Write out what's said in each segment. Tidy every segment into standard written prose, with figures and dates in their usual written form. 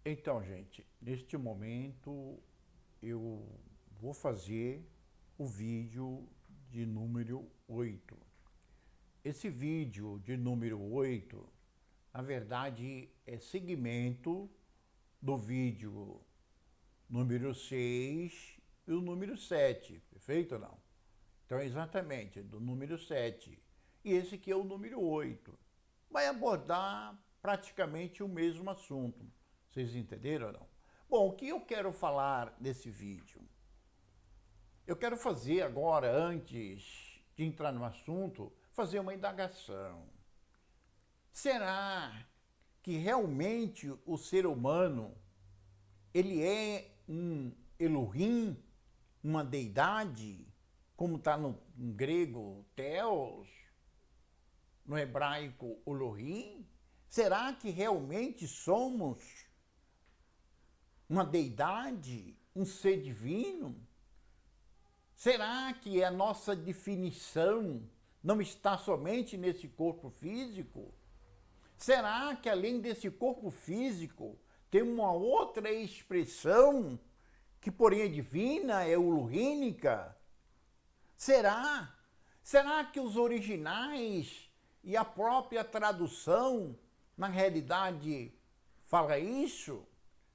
Então, gente, neste momento eu vou fazer o vídeo de número 8. Esse vídeo de número 8, na verdade, é segmento do vídeo número 6 e o número 7, perfeito ou não? Então, exatamente, do número 7. E esse aqui é o número 8. Vai abordar praticamente o mesmo assunto. Vocês entenderam ou não? Bom, o que eu quero falar nesse vídeo? Eu quero fazer agora, antes de entrar no assunto, fazer uma indagação. Será que realmente o ser humano, ele é um Elohim, uma deidade, como está no grego Theos, no hebraico Elohim? Será que realmente somos uma deidade, um ser divino? Será que a nossa definição não está somente nesse corpo físico? Será que além desse corpo físico tem uma outra expressão que porém é divina, é ulurrínica? Será? Será que os originais e a própria tradução na realidade fala isso?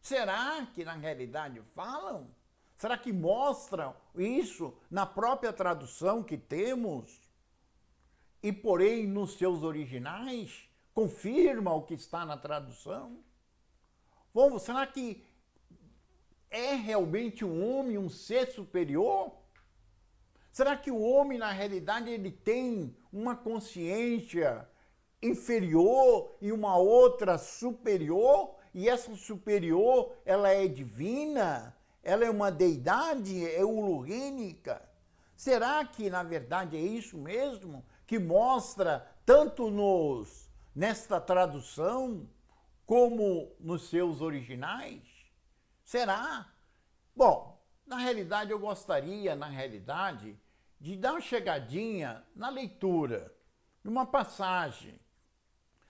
Será que na realidade falam? Será que mostram isso na própria tradução que temos? E porém nos seus originais confirma o que está na tradução? Vamos, será que é realmente um homem um ser superior? Será que o homem na realidade ele tem uma consciência inferior e uma outra superior? E essa superior, ela é divina? Ela é uma deidade? É ulurrínica? Será que, na verdade, é isso mesmo que mostra tanto nesta tradução como nos seus originais? Será? Bom, na realidade, eu gostaria, de dar uma chegadinha na leitura, numa passagem,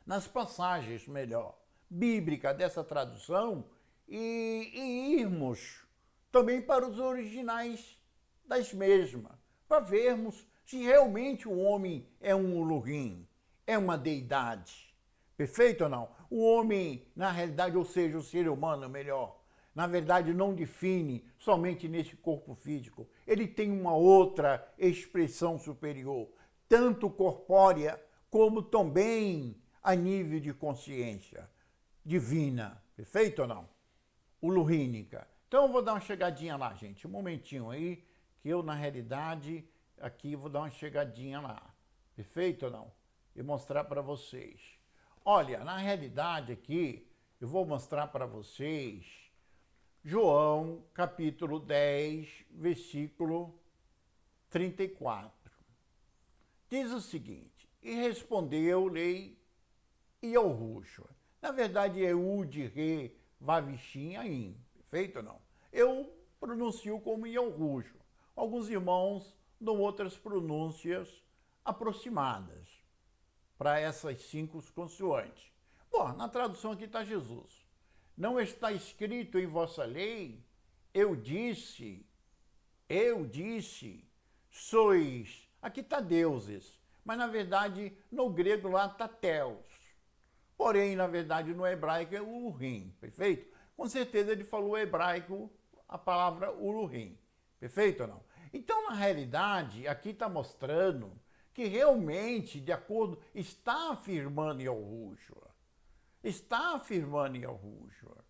nas passagens, melhor, bíblica dessa tradução e irmos também para os originais das mesmas, para vermos se realmente o homem é um Elohim, é uma deidade. Perfeito ou não? O homem, na realidade, ou seja, o ser humano, melhor, na verdade não define somente nesse corpo físico. Ele tem uma outra expressão superior, tanto corpórea como também a nível de consciência divina. Perfeito ou não? Ulurrínica. Então eu vou dar uma chegadinha lá, gente. Um momentinho aí, que eu, na realidade, aqui vou dar uma chegadinha lá. Perfeito ou não? E mostrar para vocês. Olha, na realidade aqui, eu vou mostrar para vocês João, capítulo 10, versículo 34. Diz o seguinte: e respondeu-lhe Yahushua. Na verdade é U de Re, Vavichin, Aim. Perfeito ou não? Eu pronuncio como Yahushua. Alguns irmãos dão outras pronúncias aproximadas para essas 5 consoantes. Bom, na tradução aqui está Jesus. Não está escrito em vossa lei, eu disse, sois, aqui está deuses, mas na verdade no grego lá está Theos. Porém, na verdade no hebraico é Ururim, perfeito? Com certeza ele falou hebraico a palavra Ururim, perfeito ou não? Então, na realidade, aqui está mostrando que realmente, de acordo, está afirmando Yahushua. Está afirmando Yahushua.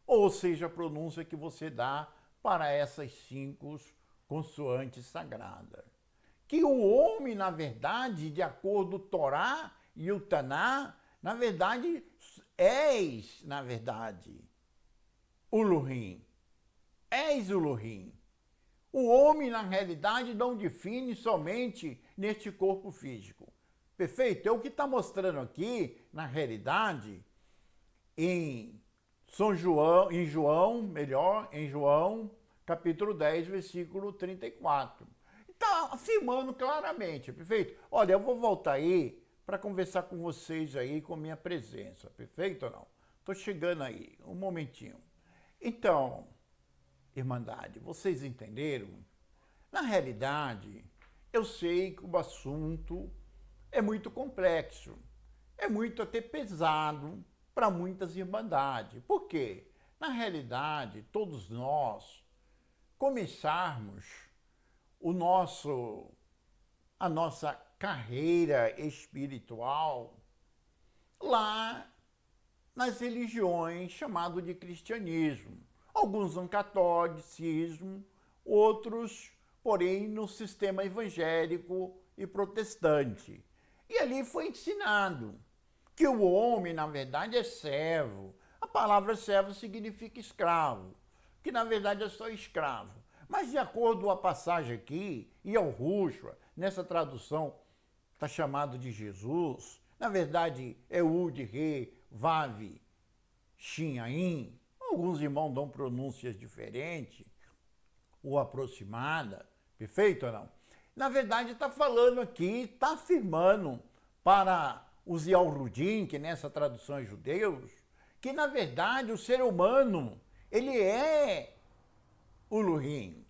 Ou seja, a pronúncia que você dá para essas 5 consoantes sagradas. Que o homem, na verdade, de acordo com Torá e o Taná, na verdade, és, na verdade, Elohim. És Elohim. O homem, na realidade, não define somente neste corpo físico. Perfeito? É o que está mostrando aqui, na realidade, em João, capítulo 10, versículo 34. Está afirmando claramente, perfeito? Olha, eu vou voltar aí para conversar com vocês aí com minha presença, perfeito ou não? Estou chegando aí, um momentinho. Então, Irmandade, vocês entenderam? Na realidade, eu sei que o assunto é muito complexo, é muito até pesado para muitas irmandades. Por quê? Na realidade, todos nós começarmos a nossa carreira espiritual lá nas religiões chamado de cristianismo. Alguns no catolicismo, outros, porém, no sistema evangélico e protestante. E ali foi ensinado que o homem, na verdade, é servo. A palavra servo significa escravo, que na verdade é só escravo. Mas de acordo com a passagem aqui, e ao Rushwa, nessa tradução está chamado de Jesus, na verdade é Ud, Re, Vav, Shin, Ain. Alguns irmãos dão pronúncias diferentes ou aproximada, perfeito ou não? Na verdade está falando aqui, está afirmando para os Yalrudim, que nessa tradução é judeus, que na verdade o ser humano, ele é o Elohim,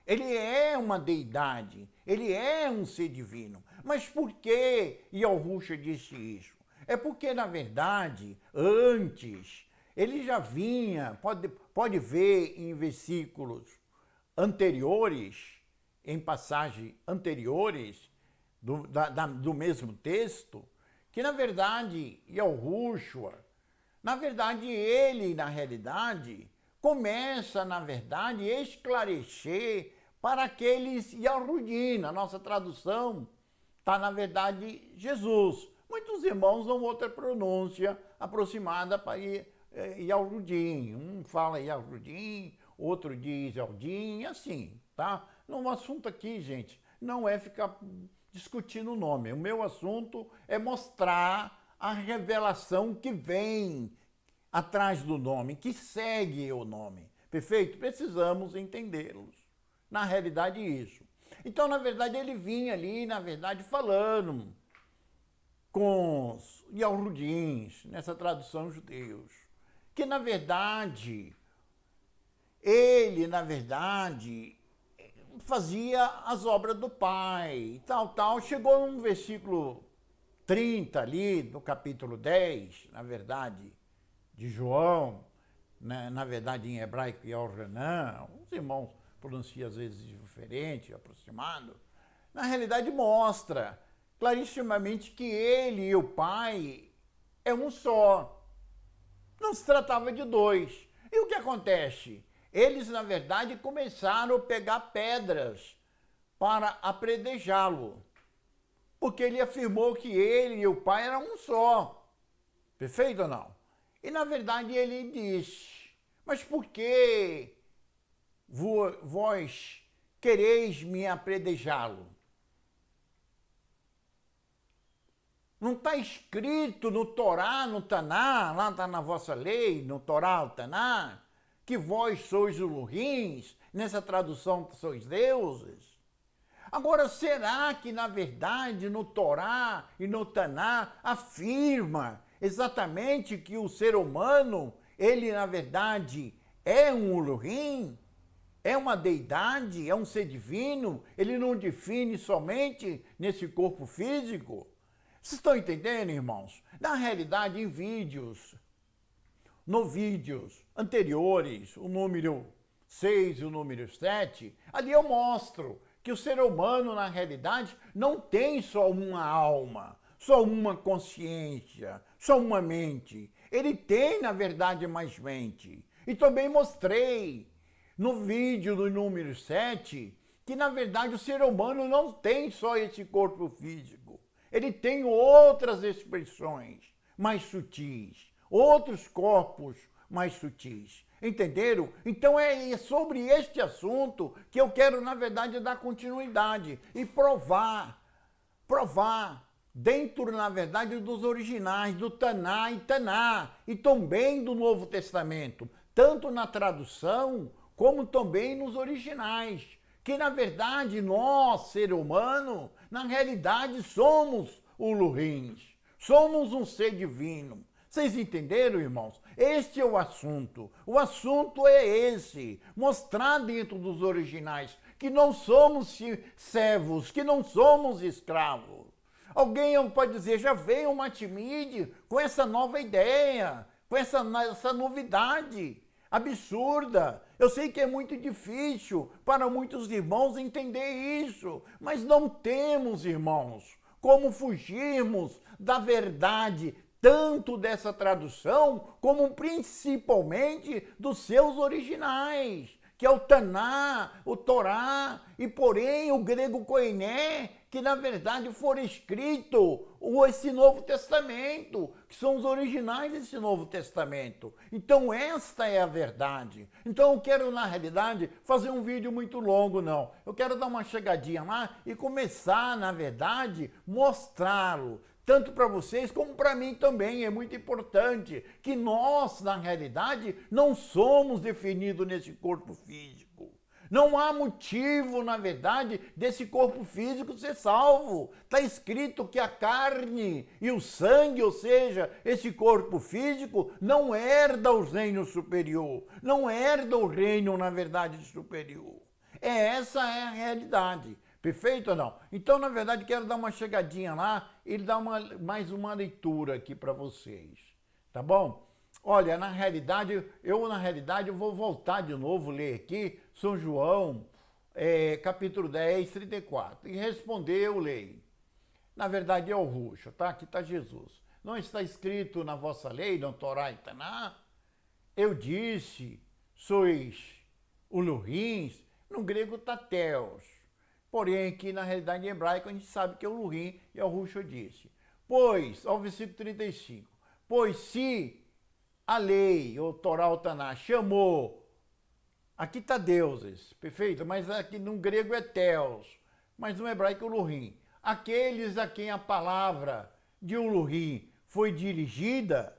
ele é uma deidade, ele é um ser divino. Mas por que Yahushua disse isso? É porque, na verdade, antes, ele já vinha, pode ver em versículos anteriores, em passagens anteriores do mesmo texto, que, na verdade, Yahushua, na verdade, ele, na realidade, começa, na verdade, a esclarecer para aqueles Yahudim. Na nossa tradução está, na verdade, Jesus. Muitos irmãos dão outra pronúncia aproximada para Yahudim. Um fala Yahudim, outro diz Yahudim, assim, tá? No assunto aqui, gente, não é ficar discutindo o nome. O meu assunto é mostrar a revelação que vem atrás do nome, que segue o nome. Perfeito? Precisamos entendê-los. Na realidade, isso. Então, na verdade, ele vinha ali, na verdade, falando com os Yahudins, nessa tradução judeus, que, na verdade, ele, na verdade, fazia as obras do Pai, tal. Chegou num versículo 30 ali, no capítulo 10, na verdade, de João, né, na verdade em hebraico Yohanan, os irmãos pronunciam às vezes diferente, aproximado, na realidade mostra clarissimamente que ele e o Pai é um só. Não se tratava de dois. E o que acontece? Eles, na verdade, começaram a pegar pedras para apredejá-lo, porque ele afirmou que ele e o Pai eram um só. Perfeito ou não? E, na verdade, ele diz, mas por que vós quereis me apredejá-lo? Não está escrito no Torá, no Taná, lá está na vossa lei, no Torá, o Taná, que vós sois Elohims, nessa tradução sois deuses? Agora, será que, na verdade, no Torá e no Taná afirma exatamente que o ser humano, ele, na verdade, é um Elohim? É uma deidade? É um ser divino? Ele não define somente nesse corpo físico? Vocês estão entendendo, irmãos? Na realidade, em vídeos anteriores, o número 6 e o número 7, ali eu mostro que o ser humano, na realidade, não tem só uma alma, só uma consciência, só uma mente. Ele tem, na verdade, mais mente. E também mostrei no vídeo do número 7 que, na verdade, o ser humano não tem só esse corpo físico. Ele tem outras expressões mais sutis, outros corpos mais sutis. Entenderam? Então é sobre este assunto que eu quero, na verdade, dar continuidade e provar dentro, na verdade, dos originais, do Taná e também do Novo Testamento, tanto na tradução como também nos originais, que, na verdade, nós, ser humano, na realidade, somos Elohims, somos um ser divino, Vocês entenderam, irmãos? Este é o assunto. O assunto é esse. Mostrar dentro dos originais que não somos servos, que não somos escravos. Alguém pode dizer, já veio o Matimide com essa nova ideia, com essa novidade absurda. Eu sei que é muito difícil para muitos irmãos entender isso, mas não temos, irmãos, como fugirmos da verdade, tanto dessa tradução, como principalmente dos seus originais, que é o Taná, o Torá, e porém o grego koiné, que na verdade for escrito esse Novo Testamento, que são os originais desse Novo Testamento. Então esta é a verdade. Então eu quero, na realidade, fazer um vídeo muito longo, não. Eu quero dar uma chegadinha lá e começar, na verdade, mostrá-lo. Tanto para vocês como para mim também. É muito importante que nós, na realidade, não somos definidos nesse corpo físico. Não há motivo, na verdade, desse corpo físico ser salvo. Está escrito que a carne e o sangue, ou seja, esse corpo físico, não herda o reino superior. Não herda o reino, na verdade, superior. Essa é a realidade. Perfeito ou não? Então, na verdade, quero dar uma chegadinha lá e dar mais uma leitura aqui para vocês. Tá bom? Olha, na realidade, eu vou voltar de novo, ler aqui, São João, capítulo 10, 34. E respondeu, lei. Na verdade, é o Ruxa, tá? Aqui está Jesus. Não está escrito na vossa lei, no Torá e Taná? Eu disse, sois uluhins, no grego está teos. Porém, aqui na realidade em hebraico a gente sabe que é o Lurim, e é o Ruxa disse. Pois, ao versículo 35, pois se a lei, ou Torá ou Taná, chamou, aqui está deuses, perfeito? Mas aqui no grego é teos, mas no hebraico é o Lurim. Aqueles a quem a palavra de Lurim foi dirigida,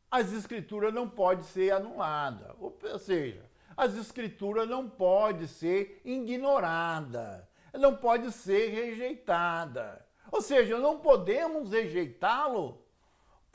as escrituras não podem ser anuladas, ou seja, as escrituras não podem ser ignoradas, não pode ser rejeitada. Ou seja, não podemos rejeitá-lo,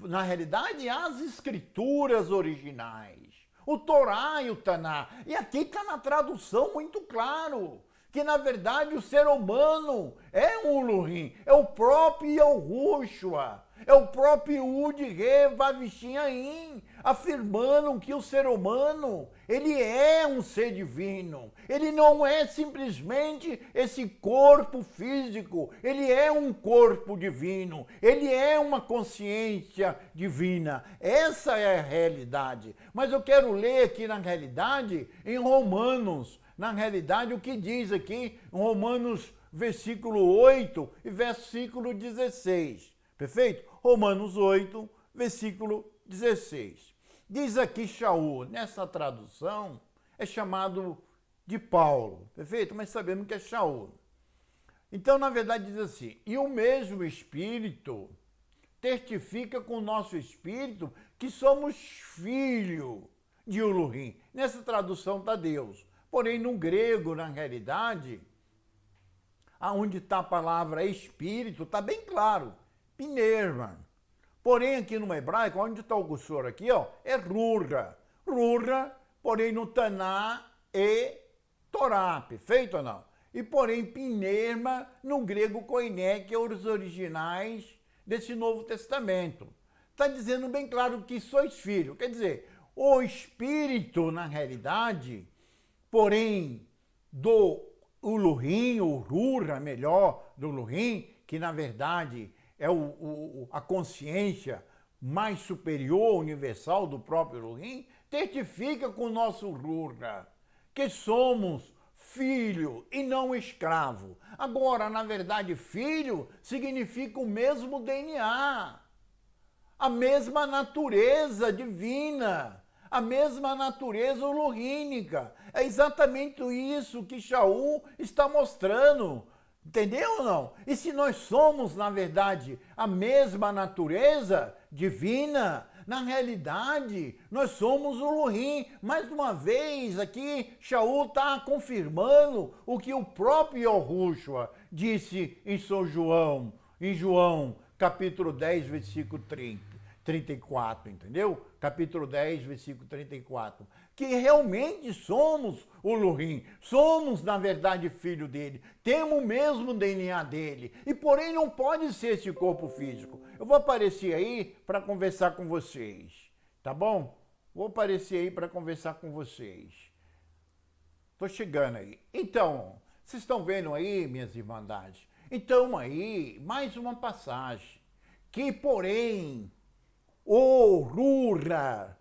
na realidade, as escrituras originais, o Torá e o Taná. E aqui está na tradução muito claro, que na verdade o ser humano é um Lurim, é o próprio Yahushua, é o próprio Ud-Re Vav-Shin, afirmando que o ser humano, ele é um ser divino. Ele não é simplesmente esse corpo físico, ele é um corpo divino, ele é uma consciência divina. Essa é a realidade. Mas eu quero ler aqui na realidade, em Romanos, na realidade o que diz aqui, em Romanos versículo 8 e versículo 16. Perfeito? Romanos 8, versículo 16. Diz aqui Shaul, nessa tradução, é chamado de Paulo, perfeito? Mas sabemos que é Shaul. Então, na verdade, diz assim, e o mesmo Espírito testifica com o nosso Espírito que somos filhos de Elohim. Nessa tradução está Deus. Porém, no grego, na realidade, aonde está a palavra Espírito, está bem claro. Pneuma. Porém, aqui no hebraico, onde está o cursor aqui, ó, é Rurra. Rurra, porém no Taná e Torá, perfeito ou não? E porém, Pneuma no grego koiné, que é os originais desse Novo Testamento. Está dizendo bem claro que sois filhos. Quer dizer, o Espírito, na realidade, porém, do Ulurim, o Rurra, melhor, do Ulurim, que na verdade é a consciência mais superior, universal do próprio Elohim, testifica com o nosso Rurra que somos filho e não escravo. Agora, na verdade, filho significa o mesmo DNA, a mesma natureza divina, a mesma natureza elohínica. É exatamente isso que Shaul está mostrando. Entendeu ou não? E se nós somos, na verdade, a mesma natureza divina, na realidade, nós somos o Elohim. Mais uma vez, aqui, Shaul está confirmando o que o próprio Yahushua disse em São João, em João, capítulo 10, versículo 30. 34, entendeu? Capítulo 10, versículo 34. Que realmente somos o Elohim, somos, na verdade, filho dele, temos o mesmo DNA dele, e porém não pode ser esse corpo físico. Eu vou aparecer aí para conversar com vocês, tá bom? Vou aparecer aí para conversar com vocês. Tô chegando aí. Então, vocês estão vendo aí, minhas irmandades? Então aí, mais uma passagem. Que, porém, o rura,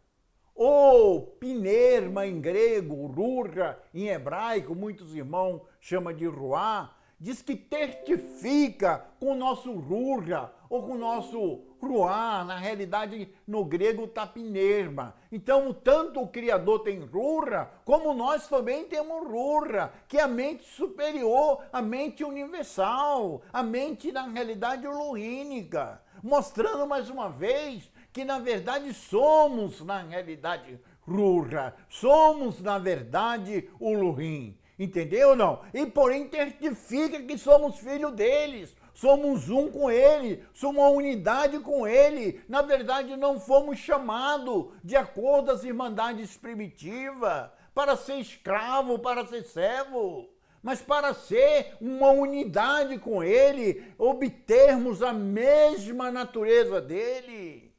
o pinerma em grego, rura em hebraico, muitos irmãos chamam de ruá, diz que testifica com o nosso rura ou com o nosso ruá, na realidade no grego está pinerma. Então, tanto o Criador tem rura, como nós também temos rura, que é a mente superior, a mente universal, a mente na realidade elohínica, mostrando mais uma vez que na verdade somos na realidade rura, somos na verdade o Elohim. Entendeu ou não? E porém testifica que somos filhos deles, somos um com ele, somos uma unidade com ele. Na verdade não fomos chamados de acordo às irmandades primitivas para ser escravo, para ser servo, mas para ser uma unidade com ele, obtermos a mesma natureza dele.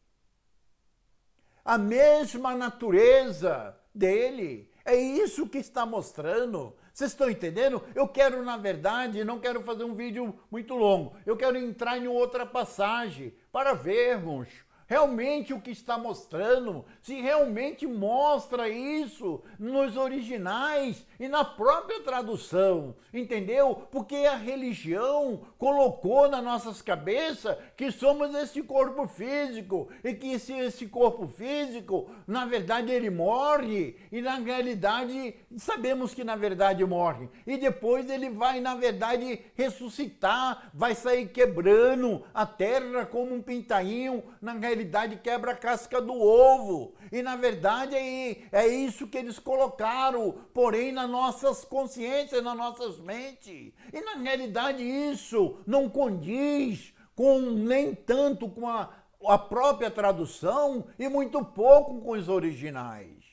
A mesma natureza dele. É isso que está mostrando. Vocês estão entendendo? Eu quero, na verdade, não quero fazer um vídeo muito longo. Eu quero entrar em outra passagem para vermos realmente o que está mostrando, se realmente mostra isso nos originais e na própria tradução, entendeu? Porque a religião colocou nas nossas cabeças que somos esse corpo físico e que esse corpo físico, na verdade, ele morre e na realidade sabemos que na verdade morre e depois ele vai, na verdade, ressuscitar, vai sair quebrando a terra como um pintainho, na realidade quebra a casca do ovo. E na verdade é isso que eles colocaram, porém nas nossas consciências, nas nossas mentes. E na realidade isso não condiz com nem tanto com a própria tradução e muito pouco com os originais.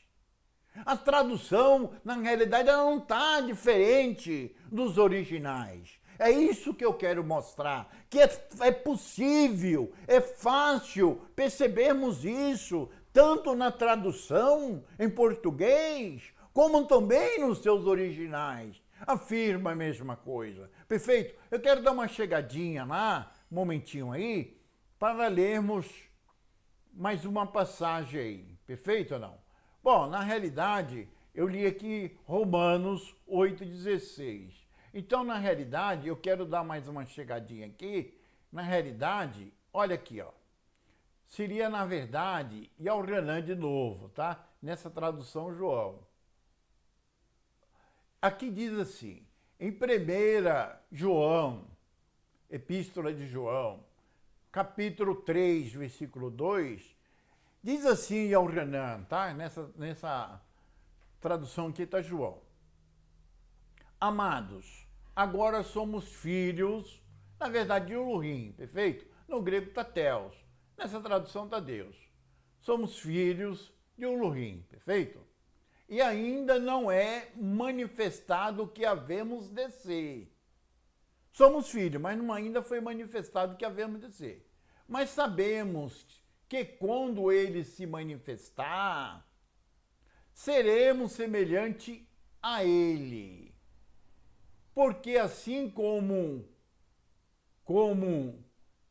A tradução, na realidade, ela não está diferente dos originais. É isso que eu quero mostrar, que é possível, é fácil percebermos isso, tanto na tradução em português, como também nos seus originais. Afirma a mesma coisa. Perfeito? Eu quero dar uma chegadinha lá, um momentinho aí, para lermos mais uma passagem aí. Perfeito ou não? Bom, na realidade, eu li aqui Romanos 8,16. Então, na realidade, eu quero dar mais uma chegadinha aqui. Na realidade, olha aqui, ó. Seria, na verdade, e ao Renan de novo, tá? Nessa tradução, João. Aqui diz assim, em 1 João, Epístola de João, capítulo 3, versículo 2, diz assim ao Renan, tá? Nessa tradução aqui está João. Amados, agora somos filhos, na verdade, de Elohim, perfeito? No grego está Theos, nessa tradução está Deus. Somos filhos de Elohim, perfeito? E ainda não é manifestado o que havemos de ser. Somos filhos, mas não ainda foi manifestado o que havemos de ser. Mas sabemos que quando ele se manifestar, seremos semelhante a ele. Porque assim como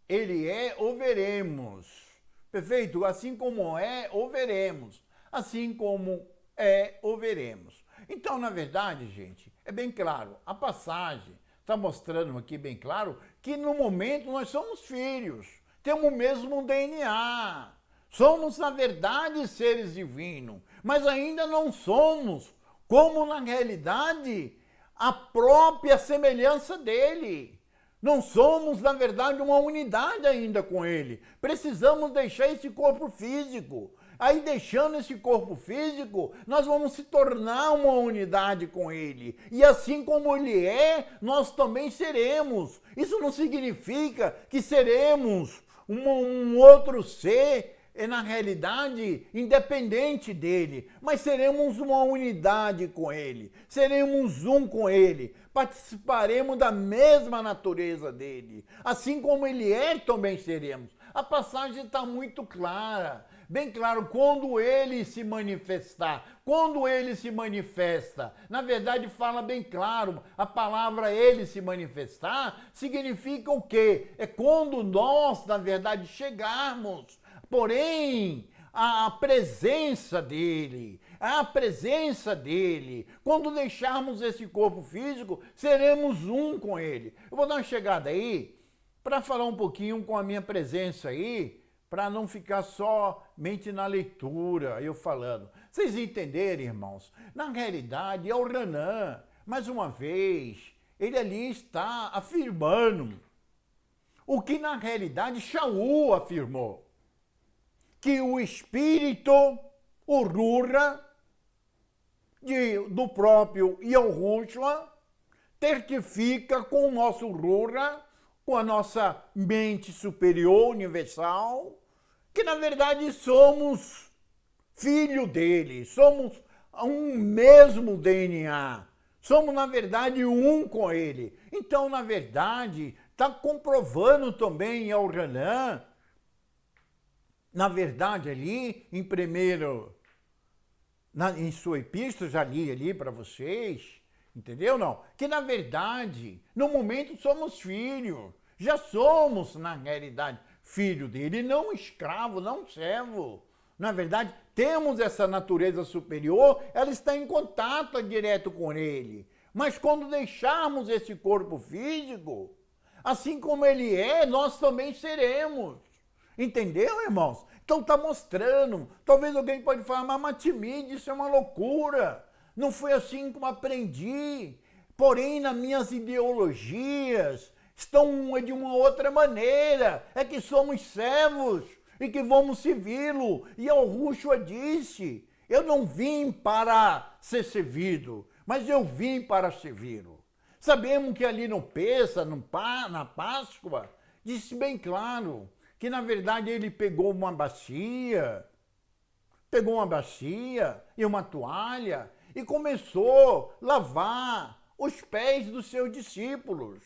ele é, o veremos. Perfeito? Assim como é, o veremos. Assim como é, o veremos. Então, na verdade, gente, é bem claro. A passagem está mostrando aqui bem claro que no momento nós somos filhos. Temos o mesmo DNA. Somos, na verdade, seres divinos. Mas ainda não somos, como na realidade, a própria semelhança dele. Não somos, na verdade, uma unidade ainda com ele. Precisamos deixar esse corpo físico. Aí, deixando esse corpo físico, nós vamos se tornar uma unidade com ele. E assim como ele é, nós também seremos. Isso não significa que seremos um outro ser na realidade, independente dele, mas seremos uma unidade com ele, seremos um com ele, participaremos da mesma natureza dele, assim como ele é, também seremos. A passagem está muito clara, bem claro, quando ele se manifestar, quando ele se manifesta, na verdade fala bem claro, a palavra ele se manifestar significa o quê? É quando nós, na verdade, chegarmos, porém, a presença dele, quando deixarmos esse corpo físico, seremos um com ele. Eu vou dar uma chegada aí, para falar um pouquinho com a minha presença aí, para não ficar somente na leitura, eu falando. Vocês entenderem, irmãos? Na realidade, é o Renan, mais uma vez, ele ali está afirmando o que na realidade Shaul afirmou, que o espírito, o Rura, do próprio Yahushua, certifica com o nosso Rura, com a nossa mente superior, universal, que na verdade somos filho dele, somos um mesmo DNA, somos na verdade um com ele. Então, na verdade, está comprovando também ao Renan, na verdade ali, em sua epístola, já li ali para vocês, entendeu não? Que na verdade, no momento somos filhos, já somos na realidade filho dele, não escravo, não servo. Na verdade, temos essa natureza superior, ela está em contato direto com ele. Mas quando deixarmos esse corpo físico, assim como ele é, nós também seremos. Entendeu, irmãos? Então está mostrando. Talvez alguém pode falar, mas Matimide, isso é uma loucura. Não foi assim como aprendi. Porém, nas minhas ideologias, estão de uma outra maneira. É que somos servos e que vamos servi-lo. E Yahushua disse, eu não vim para ser servido, mas eu vim para servi-lo. Sabemos que ali no Pêssar, na Páscoa, disse bem claro que na verdade ele pegou uma bacia e uma toalha e começou a lavar os pés dos seus discípulos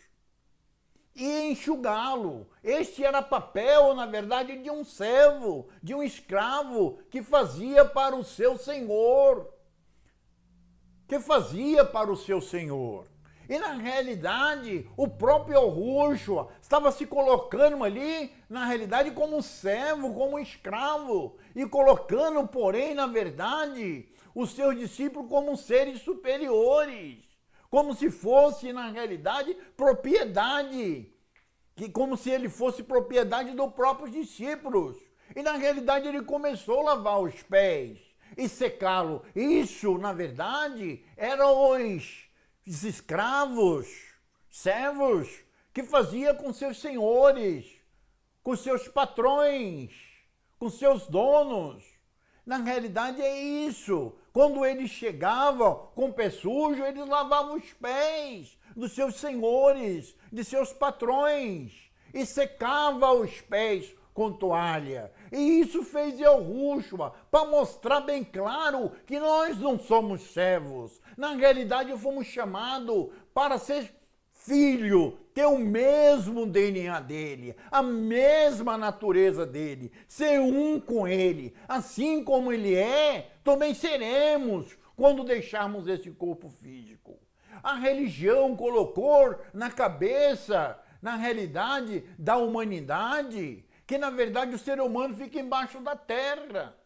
e enxugá-lo. Este era papel, na verdade, de um servo, de um escravo que fazia para o seu senhor. E na realidade, o próprio Yahushua estava se colocando ali, na realidade, como um servo, como um escravo, e colocando, porém, na verdade, os seus discípulos como seres superiores, como se fosse, na realidade, propriedade, como se ele fosse propriedade dos próprios discípulos. E na realidade ele começou a lavar os pés e secá-lo. Isso, na verdade, eram os escravos, servos, que fazia com seus senhores, com seus patrões, com seus donos. Na realidade é isso. Quando eles chegavam com o pé sujo, eles lavavam os pés dos seus senhores, de seus patrões, e secavam os pés com toalha. E isso fez Yahushua para mostrar bem claro que nós não somos servos. Na realidade, fomos chamados para ser filho, ter o mesmo DNA dele, a mesma natureza dele, ser um com ele. Assim como ele é, também seremos quando deixarmos esse corpo físico. A religião colocou na cabeça, na realidade da humanidade, que na verdade o ser humano fica embaixo da terra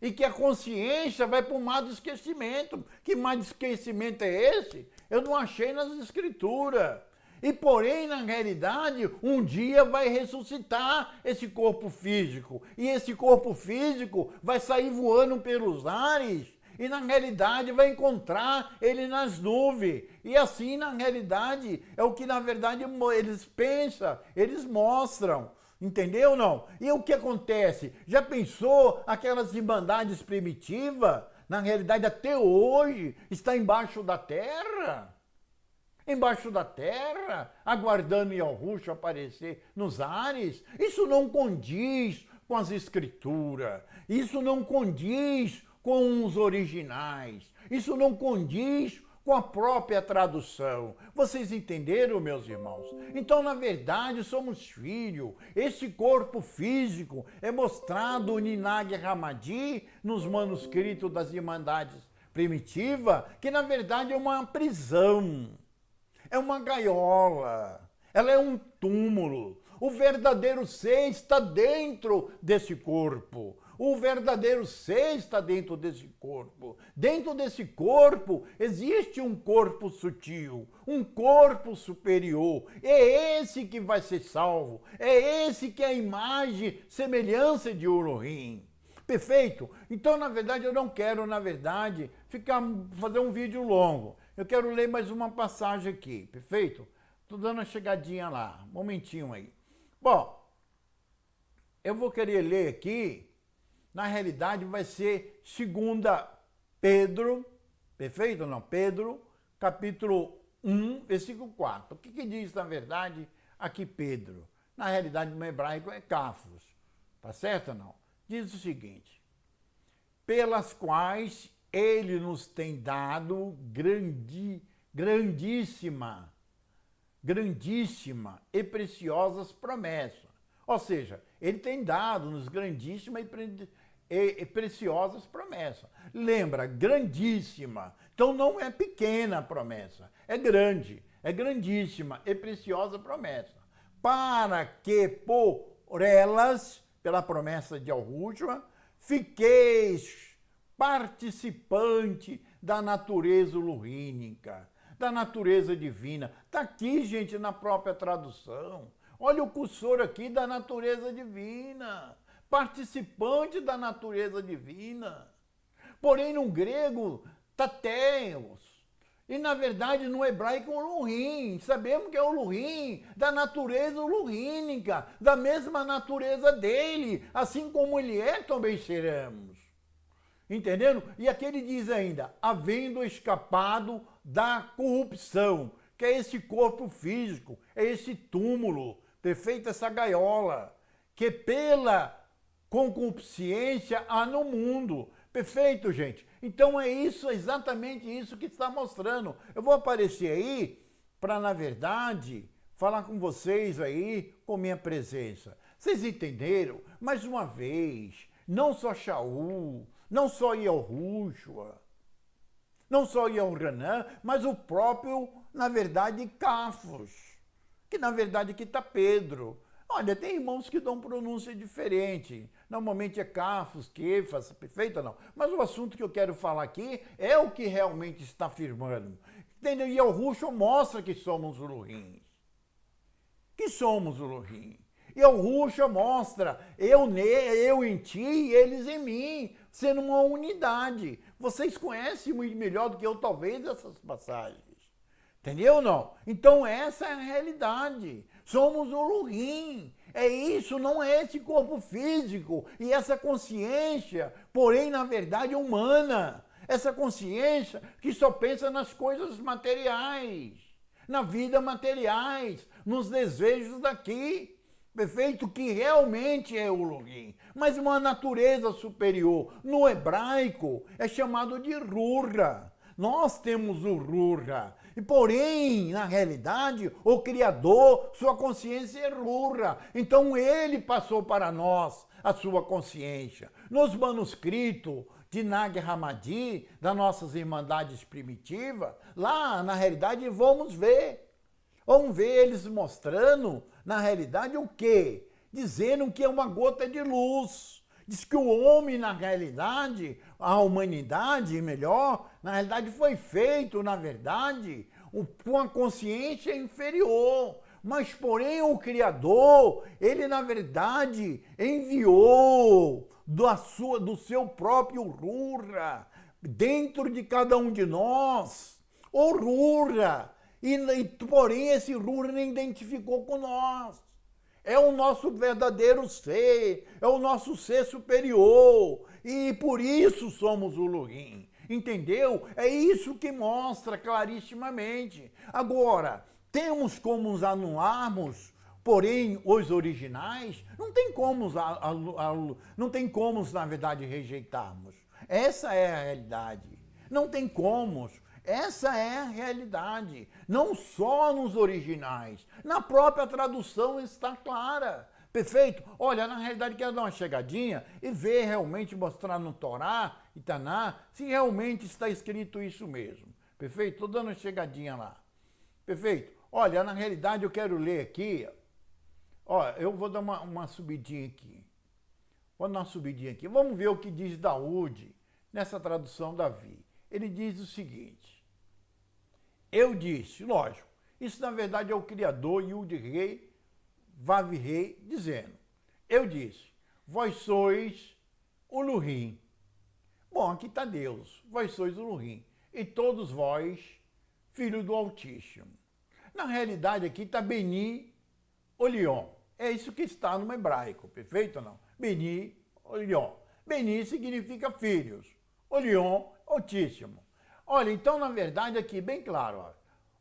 e que a consciência vai para o mar do esquecimento. Que mar de esquecimento é esse? Eu não achei nas escrituras. E porém, na realidade, um dia vai ressuscitar esse corpo físico. E esse corpo físico vai sair voando pelos ares e na realidade vai encontrar ele nas nuvens. E assim, na realidade, é o que na verdade eles pensam, eles mostram. Entendeu ou não? E o que acontece? Já pensou aquelas irmandades primitivas? Na realidade, até hoje, está embaixo da terra. Embaixo da terra, aguardando Yahushua aparecer nos ares. Isso não condiz com as escrituras. Isso não condiz com os originais. Isso não condiz com a própria tradução. Vocês entenderam, meus irmãos? Então, na verdade, somos filhos. Esse corpo físico é mostrado em Nag Hammadi, nos manuscritos das Irmandades Primitivas, que na verdade é uma prisão, é uma gaiola, ela é um túmulo. O verdadeiro ser está dentro desse corpo. O verdadeiro ser está dentro desse corpo. Dentro desse corpo existe um corpo sutil, um corpo superior. É esse que vai ser salvo. É esse que é a imagem, semelhança de Elohim. Perfeito? Então, na verdade, eu não quero, fazer um vídeo longo. Eu quero ler mais uma passagem aqui. Perfeito? Estou dando uma chegadinha lá. Um momentinho aí. Bom, eu vou querer ler aqui. Na realidade, vai ser 2 Pedro, perfeito ou não? Pedro, capítulo 1, versículo 4. O que diz, na verdade, aqui Pedro? Na realidade, no hebraico é Cafos. Tá certo ou não? Diz o seguinte: pelas quais ele nos tem dado grandíssima e preciosas promessas. Ou seja, ele tem dado-nos grandíssima e preciosas promessas. Lembra, grandíssima. Então não é pequena a promessa, é grande, é grandíssima e preciosa promessa. Para que por elas, pela promessa de Yahushua, fiqueis participante da natureza lurínica, da natureza divina. Está aqui, gente, na própria tradução. Olha o cursor aqui da natureza divina. Participante da natureza divina. Porém, no grego, tateos. E, na verdade, no hebraico, Elohim. Sabemos que é o Elohim, da natureza lurínica, da mesma natureza dele. Assim como ele é, também seremos. Entendendo? E aqui ele diz ainda, havendo escapado da corrupção, que é esse corpo físico, é esse túmulo, perfeito, essa gaiola, que pela concupiscência há no mundo. Perfeito, gente? Então é isso, exatamente isso que está mostrando. Eu vou aparecer aí para, na verdade, falar com vocês aí com minha presença. Vocês entenderam? Mais uma vez, não só Shaul, não só Yahushua, não só Yohanan, mas o próprio, na verdade, Cafos, que na verdade aqui está Pedro. Olha, tem irmãos que dão pronúncia diferente. Normalmente é Cafos, Kefas, perfeito ou não? Mas o assunto que eu quero falar aqui é o que realmente está afirmando. Entendeu? E Yahushua mostra que somos Elohim. Que somos Elohim. E Yahushua mostra eu em ti e eles em mim, sendo uma unidade. Vocês conhecem muito melhor do que eu, talvez, essas passagens. Entendeu ou não? Então essa é a realidade. Somos Elohim. É isso, não é esse corpo físico e essa consciência, porém, na verdade, humana. Essa consciência que só pensa nas coisas materiais, na vida materiais, nos desejos daqui. Perfeito? Que realmente é o Elohim. Mas uma natureza superior. No hebraico é chamado de Rura. Nós temos o Rura. E porém, na realidade, o Criador, sua consciência é Rura. Então ele passou para nós a sua consciência. Nos manuscritos de Nag Hammadi, das nossas irmandades primitivas, lá, na realidade, vamos ver eles mostrando, na realidade, o quê? Dizendo que é uma gota de luz. Diz que o homem, na realidade, a humanidade, melhor, na realidade foi feito, na verdade, com a consciência inferior. Mas, porém, o Criador, ele, na verdade, enviou do seu próprio Rura, dentro de cada um de nós, o Rura. E, porém, esse Rura não identificou com nós. É o nosso verdadeiro ser, é o nosso ser superior. E por isso somos o Elohim. Entendeu? É isso que mostra clarissimamente. Agora, temos como nos anularmos Porém, os originais, não tem como, na verdade, rejeitarmos. Essa é a realidade. Não tem como. Essa é a realidade. Não só nos originais. Na própria tradução está clara. Perfeito? Olha, na realidade, quero dar uma chegadinha e ver realmente, mostrar no Torá e Taná, se realmente está escrito isso mesmo. Perfeito? Estou dando uma chegadinha lá. Perfeito? Olha, na realidade, eu quero ler aqui. Ó, eu vou dar uma subidinha aqui. Vou dar uma subidinha aqui. Vamos ver o que diz Daúde nessa tradução Davi. Ele diz o seguinte: eu disse, lógico, isso na verdade é o Criador, Yud-Rei, Vav-Rei, dizendo, eu disse, vós sois o Lurim. Bom, aqui está Deus, vós sois o Lurim, e todos vós, filho do Altíssimo. Na realidade aqui está Beni Olion, é isso que está no hebraico, perfeito ou não? Beni Olion. Beni significa filhos, Olion, Altíssimo. Olha, então na verdade aqui, bem claro, ó,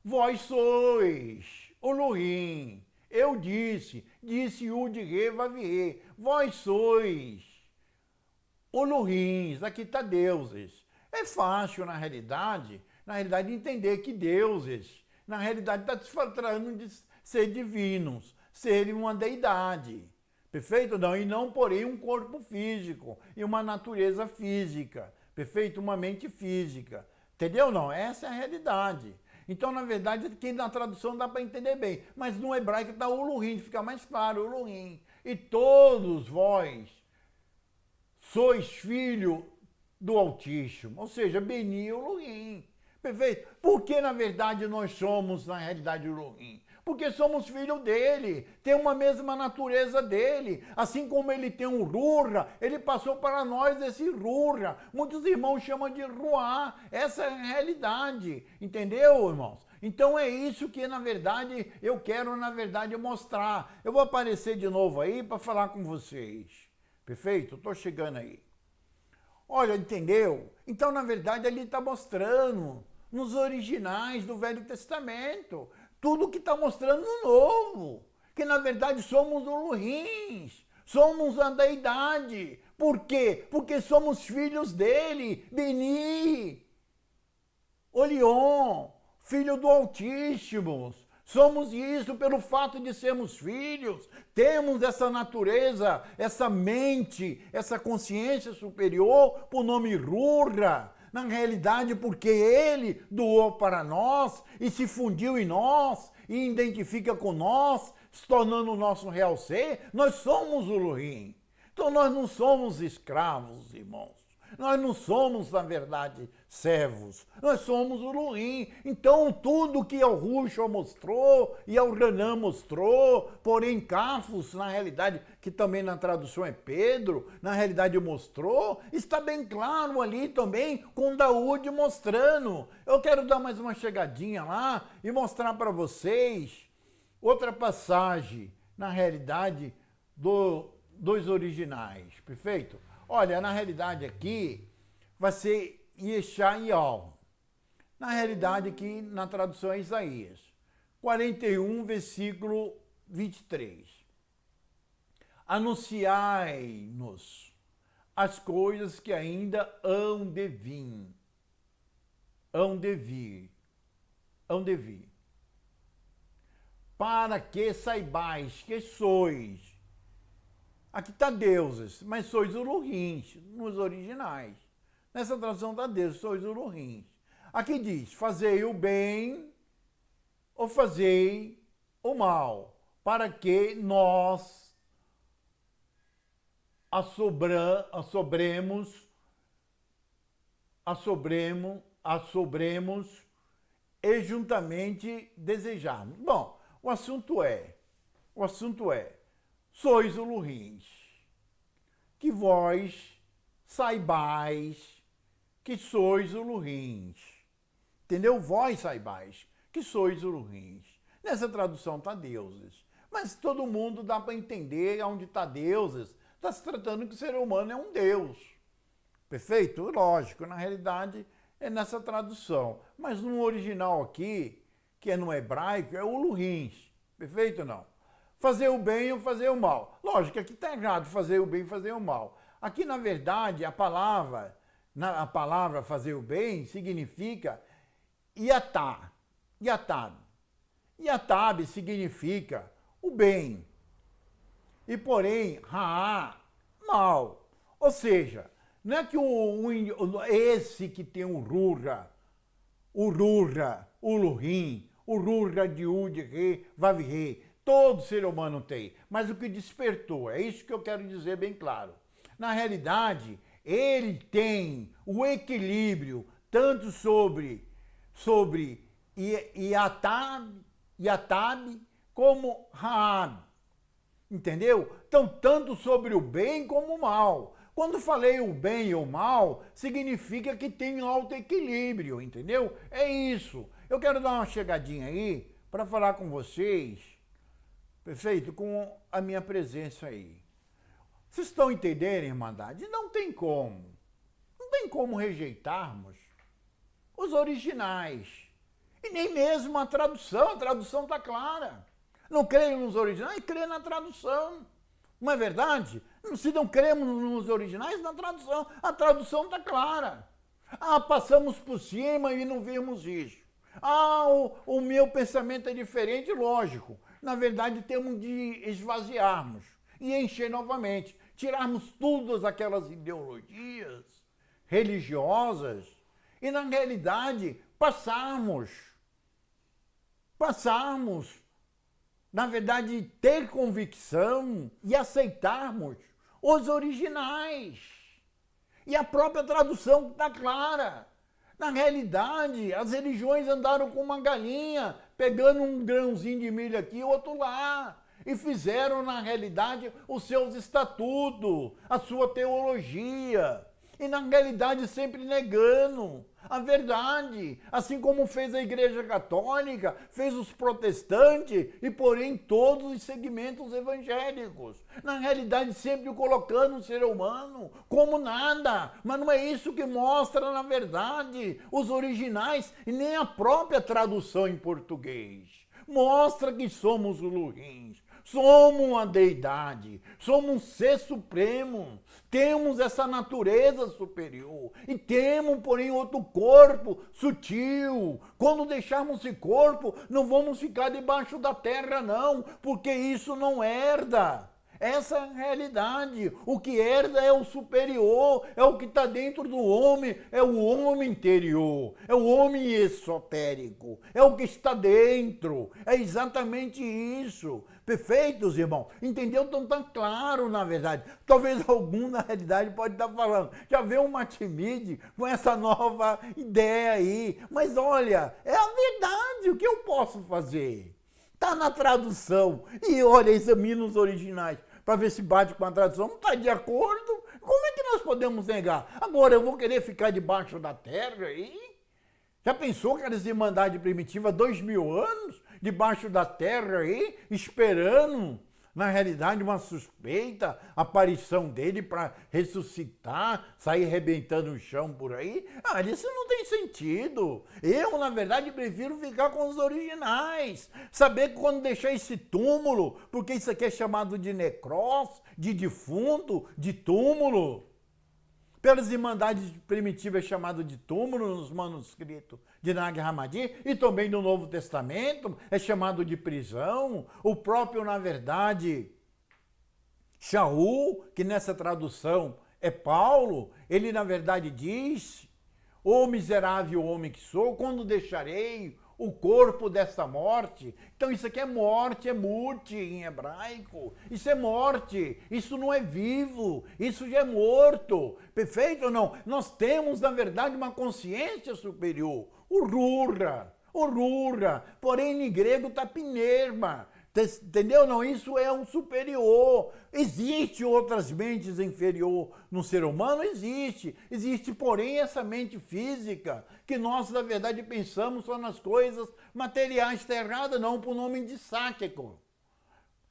vós sois o Lurim. Eu disse Yud-Rei, Vav-Rei, vós sois o Lurim, aqui está deuses. É fácil, na realidade, entender que deuses, na realidade, está se tratando de ser divinos, serem uma deidade. Perfeito? Não, e não, porém, um corpo físico e uma natureza física. Perfeito? Uma mente física. Entendeu? Não, essa é a realidade. Então, na verdade, aqui na tradução dá para entender bem. Mas no hebraico está o Lurim, fica mais claro, o Lurim. E todos vós sois filho do Altíssimo, ou seja, Beni e o Lurim. Perfeito? Porque, na verdade, nós somos, na realidade, o Lurim. Porque somos filhos dele, tem uma mesma natureza dele. Assim como ele tem um Rurra, ele passou para nós esse Rurra. Muitos irmãos chamam de Ruá. Essa é a realidade. Entendeu, irmãos? Então é isso que, na verdade, eu quero, na verdade, mostrar. Eu vou aparecer de novo aí para falar com vocês. Perfeito? Estou chegando aí. Olha, entendeu? Então, na verdade, ele está mostrando nos originais do Velho Testamento tudo que está mostrando no Novo. Que, na verdade, somos Luhins, somos a deidade. Por quê? Porque somos filhos dele, Beni, Olion, filho do Altíssimo. Somos isso pelo fato de sermos filhos, temos essa natureza, essa mente, essa consciência superior, por nome Rurra. Na realidade, porque ele doou para nós e se fundiu em nós e identifica com nós, se tornando o nosso real ser, nós somos o Lurim. Então nós não somos escravos, irmãos. Nós não somos, na verdade, servos. Nós somos o Lurim. Então, tudo que o Ruxo mostrou e o Ranã mostrou, porém, Cafos, na realidade, que também na tradução é Pedro, na realidade mostrou, está bem claro ali também, com Daúde mostrando. Eu quero dar mais uma chegadinha lá e mostrar para vocês outra passagem, na realidade, dos originais. Perfeito? Olha, na realidade aqui vai ser Yeshá e Al. Na realidade aqui na tradução é Isaías. 41, versículo 23. Anunciai-nos as coisas que ainda hão de vir. Hão de vir. Hão de vir. Para que saibais que sois. Aqui está deuses, mas sois ururins, nos originais. Nessa tradução está Deus, sois ururins. Aqui diz, fazei o bem ou fazei o mal, para que nós assobremos e juntamente desejarmos. Bom, o assunto é, sois o Luhins, que vós saibais que sois o Luhins. Entendeu? Vós saibais que sois o Luhins. Nessa tradução está deuses. Mas todo mundo dá para entender onde está deuses. Está se tratando que o ser humano é um deus. Perfeito? Lógico, na realidade é nessa tradução. Mas no original aqui, que é no hebraico, é o Luhins. Perfeito ou não? fazer o bem ou fazer o mal. Lógico que aqui está errado fazer o bem e fazer o mal. Aqui, na verdade, a palavra fazer o bem significa Yatab. Yatab. Yatab significa o bem. E porém, Raá, mal. Ou seja, não é que esse que tem o Rurra, o Lurim, o Rurra de U, de Re, Vav, Re, todo ser humano tem. Mas o que despertou, é isso que eu quero dizer bem claro. Na realidade, ele tem o equilíbrio tanto sobre Yatab como Raab. Entendeu? Então, tanto sobre o bem como o mal. Quando falei o bem e o mal, significa que tem alto equilíbrio, entendeu? É isso. Eu quero dar uma chegadinha aí para falar com vocês, perfeito? Com a minha presença aí. Vocês estão entendendo, Irmandade? Não tem como. Não tem como rejeitarmos os originais. E nem mesmo a tradução está clara. Não creio nos originais, creio na tradução. Não é verdade? Se não cremos nos originais, na tradução. A tradução está clara. Passamos por cima e não vimos isso. O meu pensamento é diferente, lógico. Na verdade, temos de esvaziarmos e encher novamente. Tirarmos todas aquelas ideologias religiosas e, na realidade, passarmos, na verdade, ter convicção e aceitarmos os originais. E a própria tradução está clara. Na realidade, as religiões andaram com uma galinha, pegando um grãozinho de milho aqui e outro lá. E fizeram, na realidade, os seus estatutos, a sua teologia. E, na realidade, sempre negando a verdade. Assim como fez a Igreja Católica, fez os protestantes e, porém, todos os segmentos evangélicos. Na realidade, sempre colocando o ser humano como nada. Mas não é isso que mostra, na verdade, os originais e nem a própria tradução em português. Mostra que somos Lurins. Somos uma deidade, somos um ser supremo, temos essa natureza superior e temos, porém, outro corpo sutil. Quando deixarmos esse corpo, não vamos ficar debaixo da terra, não, porque isso não herda. Essa é a realidade. O que herda é o superior, é o que está dentro do homem, é o homem interior, é o homem esotérico, é o que está dentro. É exatamente isso. Perfeitos, irmão? Entendeu? Então tá claro, na verdade. Talvez algum, na realidade, pode estar falando. Já veio uma Artimide com essa nova ideia aí. Mas olha, é a verdade. O que eu posso fazer? Está na tradução. E olha, examina os originais para ver se bate com a tradução. Não está de acordo? Como é que nós podemos negar? Agora, eu vou querer ficar debaixo da terra aí? Já pensou que eles Irmandade Primitiva 2000 anos debaixo da terra aí, esperando, na realidade, uma suspeita aparição dele para ressuscitar, sair arrebentando o chão por aí? Isso não tem sentido. Eu, na verdade, prefiro ficar com os originais. Saber que quando deixar esse túmulo, porque isso aqui é chamado de necrós, de defunto, de túmulo. Pelas Irmandades Primitivas é chamado de túmulo nos manuscritos de Nag Hammadi e também no Novo Testamento é chamado de prisão. O próprio, na verdade, Shaul, que nessa tradução é Paulo, ele na verdade diz: "Ô miserável homem que sou, quando deixarei o corpo dessa morte?" Então isso aqui é morte, é murti em hebraico. Isso é morte, isso não é vivo, isso já é morto. Perfeito ou não? Nós temos, na verdade, uma consciência superior. O Rurra, porém em grego está Pnerma. Entendeu? Não, isso é um superior. Existe outras mentes inferiores no ser humano? Existe. Existe, porém, essa mente física, que nós, na verdade, pensamos só nas coisas materiais. Está errada, não, por nome de sáquico.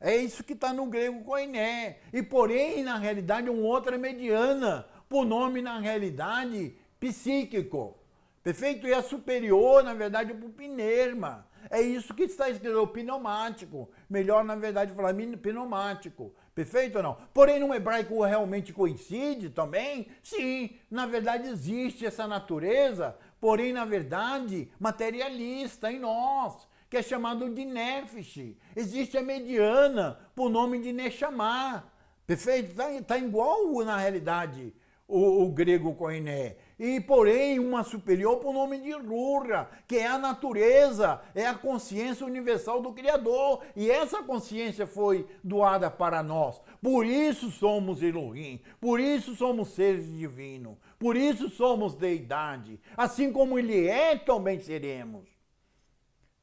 É isso que está no grego koiné. E, porém, na realidade, uma outra mediana, por nome, na realidade, psíquico. Perfeito? E a superior, na verdade, para o Pnerma. É isso que está escrito, o pneumático. Melhor, na verdade, falar pneumático. Perfeito ou não? Porém, no hebraico realmente coincide também? Sim, na verdade existe essa natureza, porém, na verdade, materialista em nós, que é chamado de nefesh. Existe a mediana, por nome de Neshama. Perfeito? Tá igual, na realidade, o grego koiné. E, porém, uma superior por nome de Rura, que é a natureza, é a consciência universal do Criador. E essa consciência foi doada para nós. Por isso somos Elohim, por isso somos seres divinos, por isso somos deidade. Assim como Ele é, também seremos.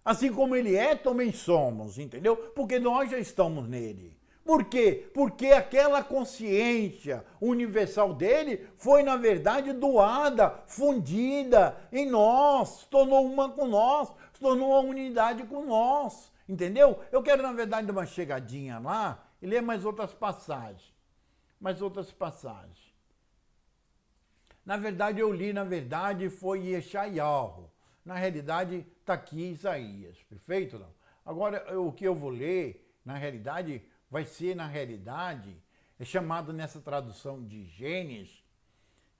Assim como Ele é, também somos, entendeu? Porque nós já estamos nele. Por quê? Porque aquela consciência universal dele foi, na verdade, doada, fundida em nós, se tornou uma com nós, se tornou uma unidade com nós, entendeu? Eu quero, na verdade, dar uma chegadinha lá e ler mais outras passagens. Na verdade, eu li, foi Yeshayahu. Na realidade, está aqui Isaías, perfeito? Não? Agora, o que eu vou ler, na realidade, vai ser, na realidade, é chamado nessa tradução de Gênesis,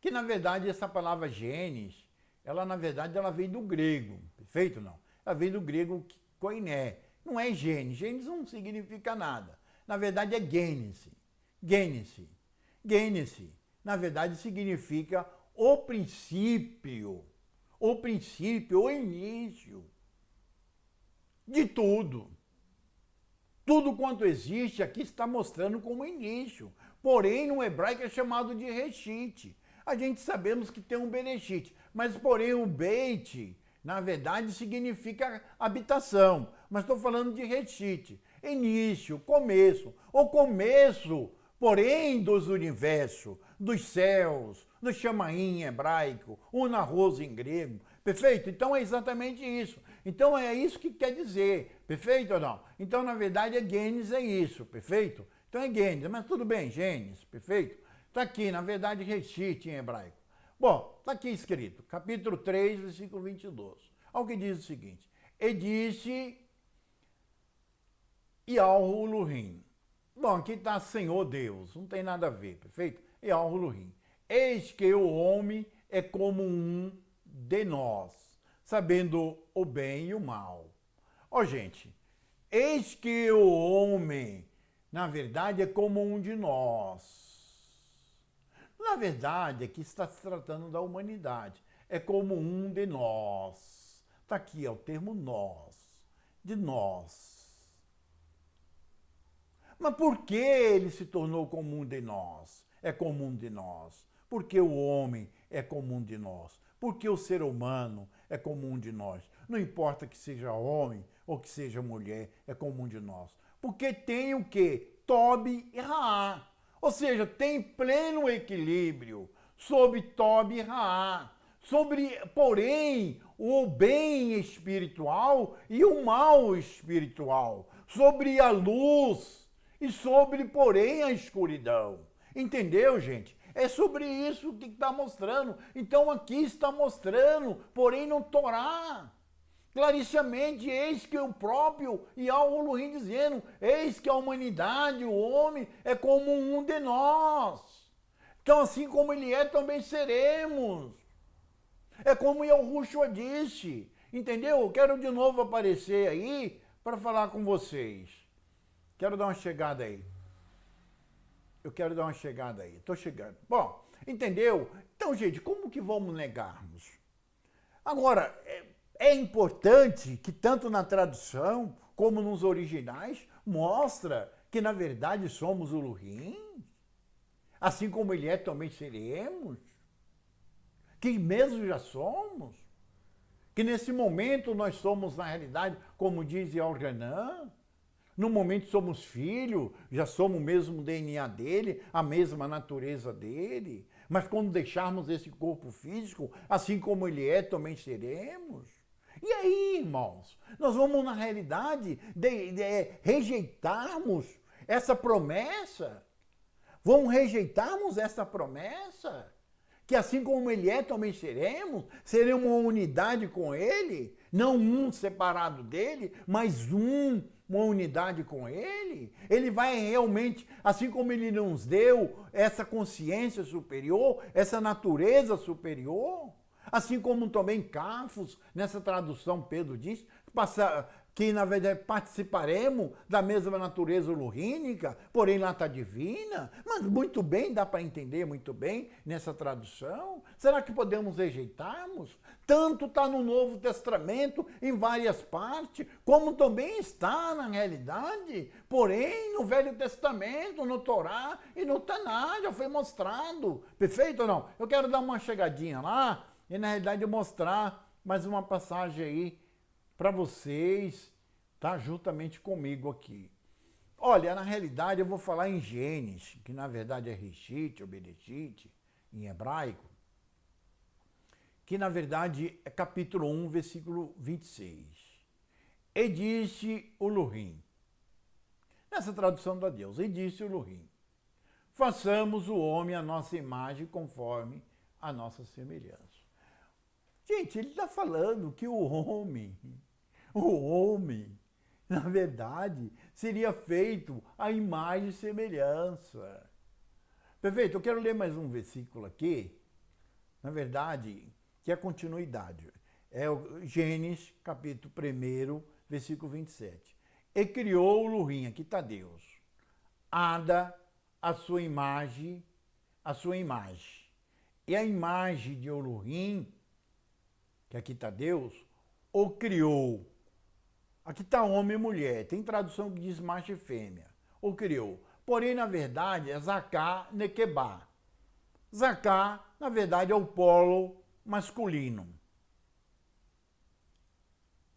que, na verdade, essa palavra Gênesis, ela, na verdade, ela veio do grego, perfeito? Não? Ela veio do grego koiné. Não é Gênesis. Gênesis não significa nada. Na verdade, é Gênesis. Gênesis, na verdade, significa o princípio, o início de tudo. Tudo quanto existe aqui está mostrando como início. Porém, no hebraico é chamado de Reshit. A gente sabemos que tem um Bereshit, mas porém o Beit, na verdade, significa habitação. Mas estou falando de Reshit, início, começo. O começo, porém, dos universos, dos céus, do Shamaim em hebraico, o Narroz em grego. Perfeito? Então é exatamente isso. Então é isso que quer dizer. Perfeito ou não? Então, na verdade, Gênesis é isso. Perfeito? Então é Gênesis, mas tudo bem, Gênesis. Perfeito? Está aqui, na verdade, Reshit em hebraico. Bom, está aqui escrito, capítulo 3, versículo 22. Olha o que diz o seguinte. E disse Yahulohim. Bom, aqui está Senhor Deus, não tem nada a ver, perfeito? Yahulohim. Eis que o homem é como um de nós, sabendo o bem e o mal. Ó, gente, eis que o homem, na verdade, é como um de nós. Na verdade, aqui está se tratando da humanidade. É como um de nós. Está aqui, é o termo nós. De nós. Mas por que ele se tornou comum de nós? É comum de nós. Porque o homem é comum de nós. Porque o ser humano é comum de nós. Não importa que seja homem ou que seja mulher, é comum de nós. Porque tem o quê? Tob e Raá. Ou seja, tem pleno equilíbrio sobre Tob e Raá. Sobre, porém, o bem espiritual e o mal espiritual. Sobre a luz e sobre, porém, a escuridão. Entendeu, gente? É sobre isso que está mostrando. Então aqui está mostrando, porém no Torá, clarissimamente, eis que o próprio Yahulohim dizendo, eis que a humanidade, o homem, é como um de nós. Então assim como ele é, também seremos. É como Yahushua disse, entendeu? Eu quero de novo aparecer aí para falar com vocês. Quero dar uma chegada aí. Estou chegando. Bom, entendeu? Então, gente, como que vamos negarmos? Agora, é importante que tanto na tradução como nos originais mostra que, na verdade, somos o Elohim. Assim como ele é, também seremos. Que mesmo já somos. Que nesse momento nós somos, na realidade, como diz Yohanan, no momento somos filhos, já somos o mesmo DNA dele, a mesma natureza dele. Mas quando deixarmos esse corpo físico, assim como ele é, também seremos. E aí, irmãos, nós vamos, na realidade, rejeitarmos essa promessa? Vamos rejeitarmos essa promessa? que assim como ele é, também seremos uma unidade com ele, não um separado dele, mas uma unidade com ele. Ele vai realmente, assim como ele nos deu essa consciência superior, essa natureza superior, assim como também Cafos, nessa tradução Pedro diz, que na verdade participaremos da mesma natureza lurrínica, porém lá está divina, mas muito bem, dá para entender muito bem nessa tradução. Será que podemos rejeitarmos? Tanto está no Novo Testamento, em várias partes, como também está na realidade, porém no Velho Testamento, no Torá e no Taná, já foi mostrado. Perfeito ou não? Eu quero dar uma chegadinha lá e na realidade mostrar mais uma passagem aí para vocês, tá juntamente comigo aqui. Olha, na realidade eu vou falar em Gênesis, que na verdade é Reshit ou Bereshit, em hebraico, que na verdade é capítulo 1, versículo 26. E disse o Elohim, nessa tradução da Deus, e disse o Elohim, façamos o homem à nossa imagem conforme a nossa semelhança. Gente, ele está falando que o homem, na verdade, seria feito à imagem e semelhança. Perfeito? Eu quero ler mais um versículo aqui, na verdade, que é a continuidade. É o Gênesis, capítulo 1, versículo 27. E criou o Elohim, aqui está Deus, Ada, a sua imagem. E a imagem de Elohim, que aqui está Deus, o criou. Aqui está homem e mulher, tem tradução que diz macho e fêmea, o criou. Porém, na verdade, é Zaká Nequebá. Zaká, na verdade, é o polo masculino.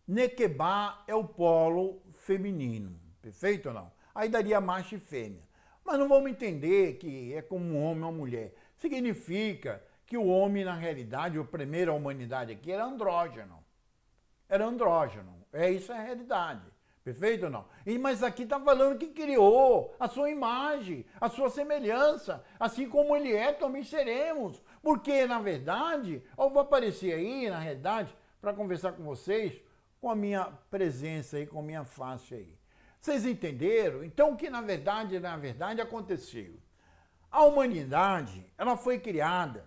Nequebá é o polo feminino, perfeito ou não? Aí daria macho e fêmea. Mas não vamos entender que é como um homem ou uma mulher. Significa que o homem, na realidade, a primeira humanidade aqui era andrógeno. Era andrógeno. Isso é a realidade. Perfeito ou não? Mas aqui está falando que criou a sua imagem, a sua semelhança. Assim como ele é, também seremos. Porque, na verdade, eu vou aparecer aí, na realidade, para conversar com vocês, com a minha presença aí, com a minha face aí. Vocês entenderam? Então, o que na verdade aconteceu? A humanidade, ela foi criada,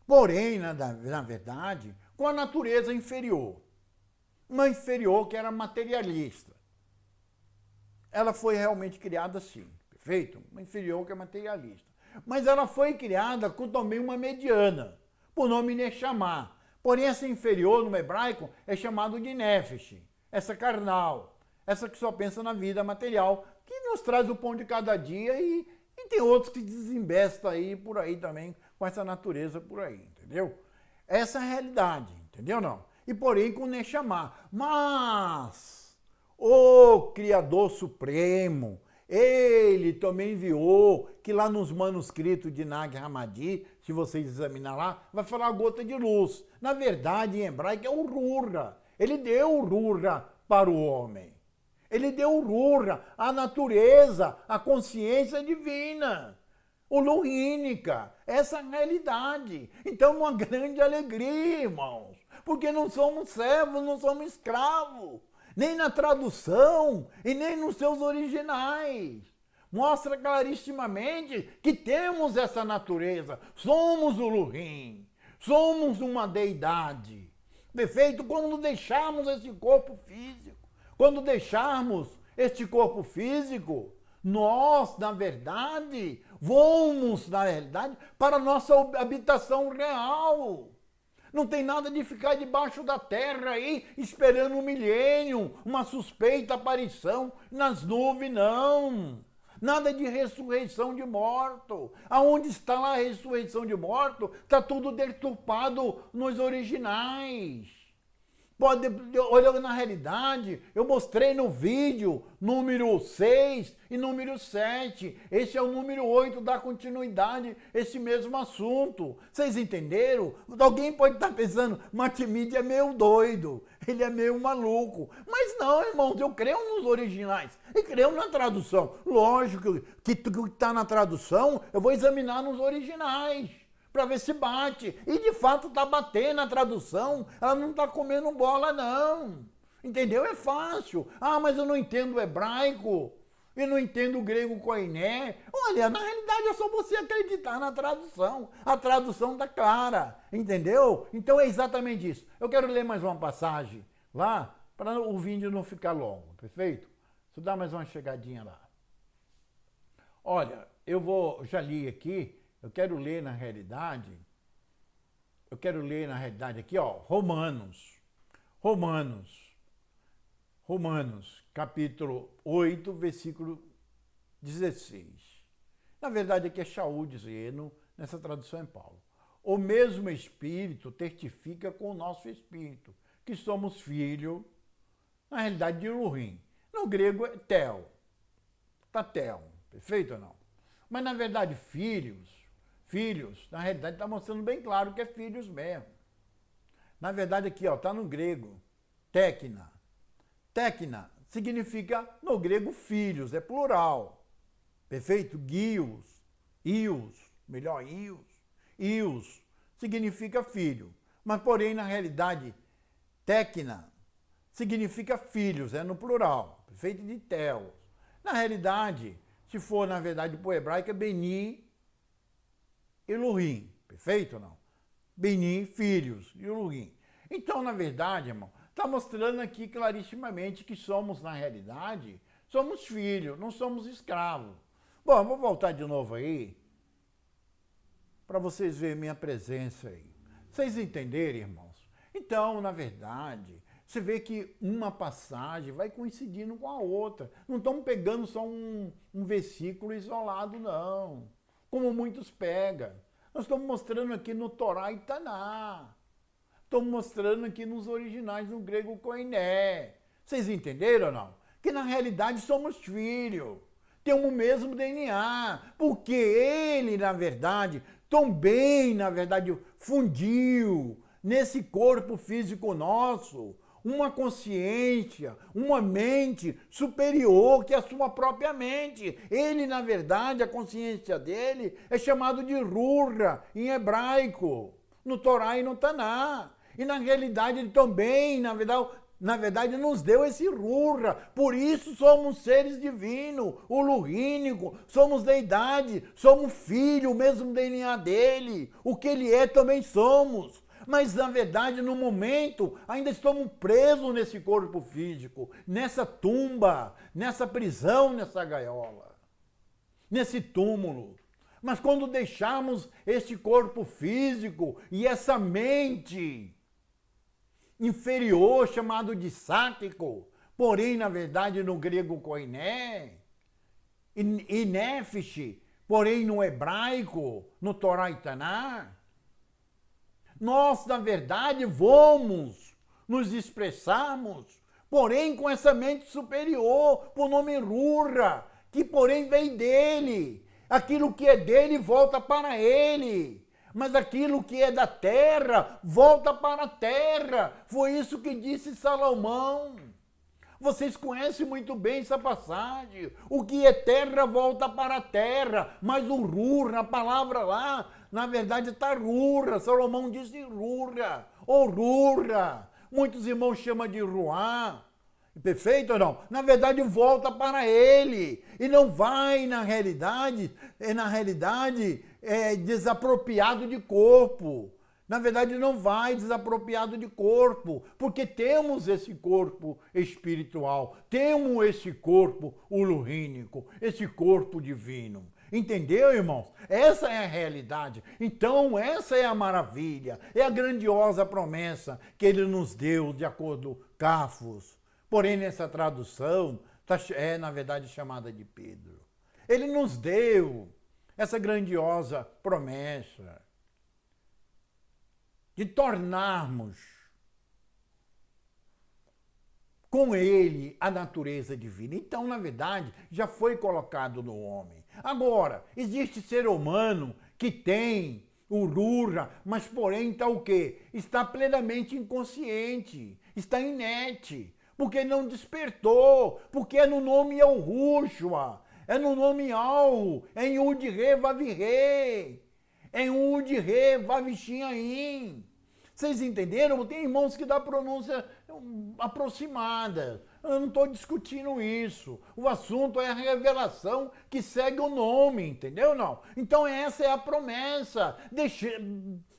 porém, na verdade, com a natureza inferior. Uma inferior que era materialista. Ela foi realmente criada assim, perfeito? Uma inferior que é materialista. Mas ela foi criada com também uma mediana, por nome Neshama. Porém, essa inferior no hebraico é chamado de Nefesh, essa carnal, essa que só pensa na vida material, que nos traz o pão de cada dia e tem outros que desembestam aí por aí também, com essa natureza por aí, entendeu? Essa é a realidade, entendeu não? E porém com Neshama. Mas o Criador Supremo, ele também enviou, que lá nos manuscritos de Nag Hammadi, se vocês examinar lá, vai falar gota de luz. Na verdade, em hebraico é o Rura. Ele deu o Rura para o homem. Ele deu o Rura, a natureza, a consciência divina. O Lurrínica, essa é a realidade. Então, uma grande alegria, irmãos, porque não somos servos, não somos escravos, nem na tradução e nem nos seus originais. Mostra clarissimamente que temos essa natureza, somos o Lurrim, somos uma deidade. Perfeito? Quando deixarmos esse corpo físico, quando deixarmos este corpo físico, nós, na verdade, vamos, na realidade, para a nossa habitação real. Não tem nada de ficar debaixo da terra aí, esperando um milênio, uma suspeita aparição nas nuvens, não. Nada de ressurreição de morto. Aonde está lá a ressurreição de morto, está tudo deturpado nos originais. Olha, na realidade, eu mostrei no vídeo número 6 e número 7. Esse é o número 8, dá continuidade a esse mesmo assunto. Vocês entenderam? Alguém pode estar pensando, Matimide é meio doido, ele é meio maluco. Mas não, irmãos, eu creio nos originais e creio na tradução. Lógico que o que está na tradução, eu vou examinar nos originais. para ver se bate. E de fato está batendo a tradução, ela não está comendo bola não. Entendeu? É fácil. Ah, mas eu não entendo o hebraico. E não entendo o grego koiné. Olha, na realidade é só você acreditar na tradução. A tradução está clara, entendeu? Então é exatamente isso. Eu quero ler mais uma passagem lá, para o vídeo não ficar longo, perfeito? Deixa eu dar mais uma chegadinha lá. Olha, já li aqui, eu quero ler na realidade aqui, ó, Romanos, capítulo 8, versículo 16. Na verdade, aqui é Shaul dizendo, nessa tradução em Paulo. O mesmo Espírito testifica com o nosso Espírito, que somos filhos, na realidade, de Elohim. No grego é Tel. Tá Tel, perfeito ou não? Mas, na verdade, filhos, na realidade, está mostrando bem claro que é filhos mesmo. Na verdade, aqui, ó, tá no grego, Tekna. Tekna significa, no grego, filhos, é plural. Perfeito? Ios significa filho. Mas, porém, na realidade, Tekna significa filhos, é no plural. Perfeito? De Teos. Na realidade, se for, na verdade, para o hebraico, é Beni Elohim. Perfeito ou não? Beni, filhos, Elohim. Então, na verdade, irmão, está mostrando aqui clarissimamente que somos, na realidade, somos filhos, não somos escravos. Bom, eu vou voltar de novo aí, para vocês verem minha presença aí. Vocês entenderem, irmãos? Então, na verdade, você vê que uma passagem vai coincidindo com a outra. Não estamos pegando só um versículo isolado, não. Como muitos pegam. Nós estamos mostrando aqui no Torá e Taná. Estamos mostrando aqui nos originais no grego koiné. Vocês entenderam ou não? Que na realidade somos filhos. Temos o mesmo DNA. Porque ele, na verdade, também, na verdade, fundiu nesse corpo físico nosso uma consciência, uma mente superior que a sua própria mente. Ele, na verdade, a consciência dele é chamado de Rurra, em hebraico, no Torá e no Taná. E na realidade ele também, na verdade, nos deu esse Rurra. Por isso somos seres divinos, o Lurínico, somos deidade, somos filho, o mesmo DNA dele. O que ele é também somos. Mas, na verdade, no momento, ainda estamos presos nesse corpo físico, nessa tumba, nessa prisão, nessa gaiola, nesse túmulo. Mas quando deixamos esse corpo físico e essa mente inferior, chamado de sático, porém, na verdade, no grego koiné, e nefesh, porém, no hebraico, no Torá e Taná, nós, na verdade, vamos nos expressarmos, porém, com essa mente superior, por nome Rurra, que, porém, vem dele. Aquilo que é dele volta para ele. Mas aquilo que é da terra, volta para a terra. Foi isso que disse Salomão. Vocês conhecem muito bem essa passagem. O que é terra, volta para a terra. Mas o Rurra, a palavra lá, na verdade está Rurra. Salomão disse Rurra, ou Rurra. Muitos irmãos chamam de Ruá. Perfeito ou não? Na verdade, volta para ele. E não vai, na realidade, desapropriado de corpo. Na verdade, não vai desapropriado de corpo, porque temos esse corpo espiritual, temos esse corpo ulurínico, esse corpo divino. Entendeu, irmãos? Essa é a realidade. Então, essa é a maravilha, é a grandiosa promessa que ele nos deu, de acordo com Cafos. Porém, nessa tradução, é, na verdade, chamada de Pedro. Ele nos deu essa grandiosa promessa de tornarmos com ele a natureza divina. Então, na verdade, já foi colocado no homem. Agora, existe ser humano que tem o Rurra, mas porém está o quê? Está plenamente inconsciente, está inerte. Porque não despertou, porque é no nome Yahushua, é no nome Al, é em Yud-Re Vav-Re. É um U de Rê, Vavixinhaim. Vocês entenderam? Tem irmãos que dá pronúncia aproximada. Eu não estou discutindo isso. O assunto é a revelação que segue o nome, entendeu? Não. Então essa é a promessa.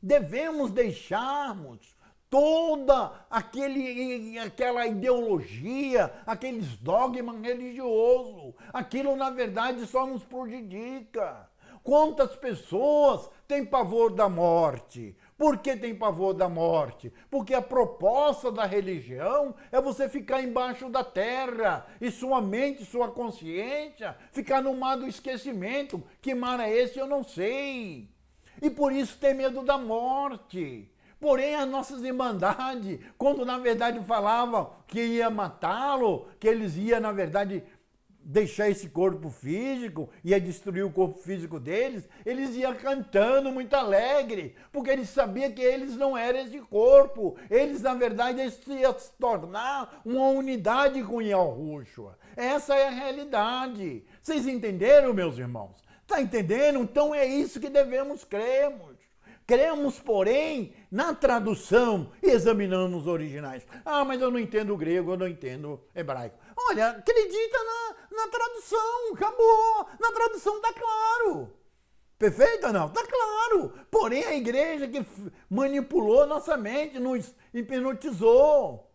Devemos deixarmos toda aquela ideologia, aqueles dogmas religiosos. Aquilo, na verdade, só nos prejudica. Quantas pessoas têm pavor da morte? Por que tem pavor da morte? Porque a proposta da religião é você ficar embaixo da terra e sua mente, sua consciência ficar no mar do esquecimento. Que mar é esse? Eu não sei. E por isso tem medo da morte. Porém, as nossas irmandades, quando na verdade falavam que ia matá-lo, que eles iam, na verdade, deixar esse corpo físico, ia destruir o corpo físico deles, eles iam cantando muito alegre, porque eles sabiam que eles não eram esse corpo. Eles, na verdade, iam se tornar uma unidade com Yahushua. Essa é a realidade. Vocês entenderam, meus irmãos? Está entendendo? Então é isso que devemos crermos. Cremos, porém, na tradução e examinamos os originais. Ah, mas eu não entendo grego, eu não entendo hebraico. Olha, acredita na tradução, acabou. Na tradução está claro. Perfeito ou não? Está claro. Porém, a igreja que manipulou nossa mente, nos hipnotizou.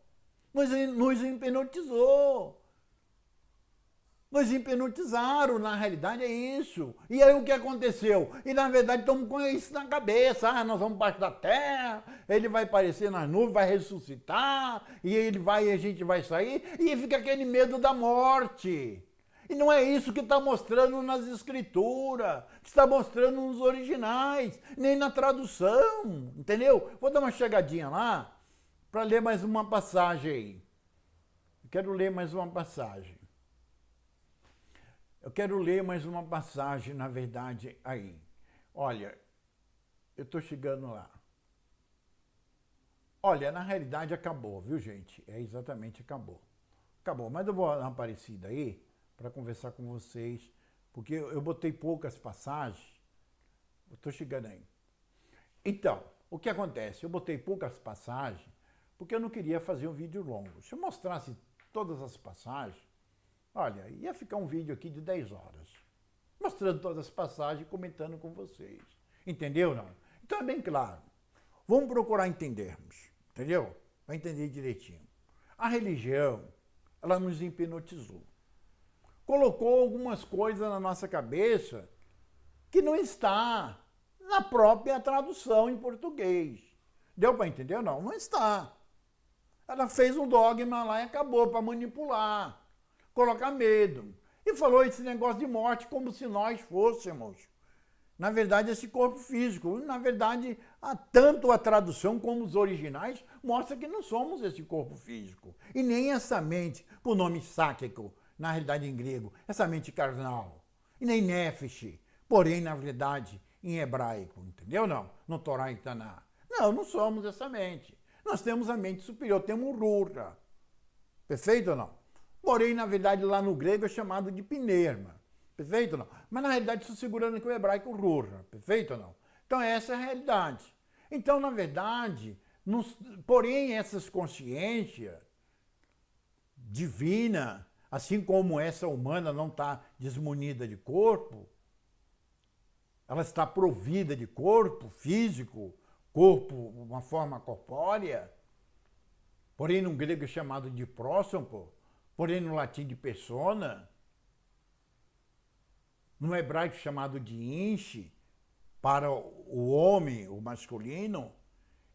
Nos hipnotizou. Nos hipnotizaram, na realidade é isso. E aí o que aconteceu? E na verdade estamos com isso na cabeça. Ah, nós vamos baixo da terra, ele vai aparecer nas nuvens, vai ressuscitar, e a gente vai sair, e fica aquele medo da morte. E não é isso que está mostrando nas escrituras, que está mostrando nos originais, nem na tradução, entendeu? Vou dar uma chegadinha lá para ler mais uma passagem aí. Eu quero ler mais uma passagem. Eu quero ler mais uma passagem, na verdade, aí. Olha, eu estou chegando lá. Olha, na realidade acabou, viu, gente? É exatamente, acabou. Acabou, mas eu vou dar uma aparecida aí para conversar com vocês, porque eu botei poucas passagens. Eu estou chegando aí. Então, o que acontece? Eu botei poucas passagens porque eu não queria fazer um vídeo longo. Se eu mostrasse todas as passagens, olha, ia ficar um vídeo aqui de 10 horas, mostrando todas as passagens e comentando com vocês. Entendeu, não? Então é bem claro. Vamos procurar entendermos, entendeu? Para entender direitinho. A religião, ela nos hipnotizou. Colocou algumas coisas na nossa cabeça que não está na própria tradução em português. Deu para entender ou não? Não está. Ela fez um dogma lá e acabou para manipular. Colocar medo. E falou esse negócio de morte como se nós fôssemos, na verdade, esse corpo físico. Na verdade, tanto a tradução como os originais mostram que não somos esse corpo físico. E nem essa mente, por nome sáquico, na realidade em grego, essa mente carnal. E nem nefesh, porém, na verdade, em hebraico. Entendeu? Não? No Torá e Taná. Não, não somos essa mente. Nós temos a mente superior, temos o Rura. Perfeito ou não? Porém, na verdade, lá no grego é chamado de pneuma. Perfeito ou não? Mas, na realidade, estou segurando aqui o hebraico rurra. Perfeito ou não? Então, essa é a realidade. Então, na verdade, porém, essas consciências divina, assim como essa humana não está desmunida de corpo, ela está provida de corpo físico, corpo, uma forma corpórea, porém, no grego é chamado de prósompo, porém no latim de persona, no hebraico chamado de inche, para o homem, o masculino,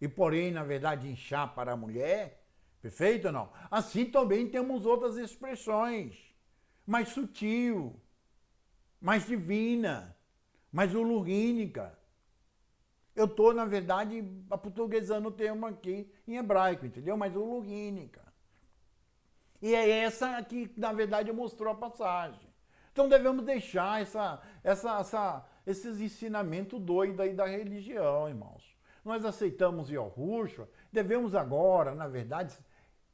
e porém, na verdade, inchar para a mulher, perfeito ou não? Assim também temos outras expressões, mais sutil, mais divina, mais ulurrínica. Eu estou, na verdade, aportuguesando o termo aqui em hebraico, entendeu? Mais ulurrínica. E é essa que, na verdade, mostrou a passagem. Então devemos deixar esses ensinamentos doidos aí da religião, irmãos. Nós aceitamos Yahushua, devemos agora, na verdade,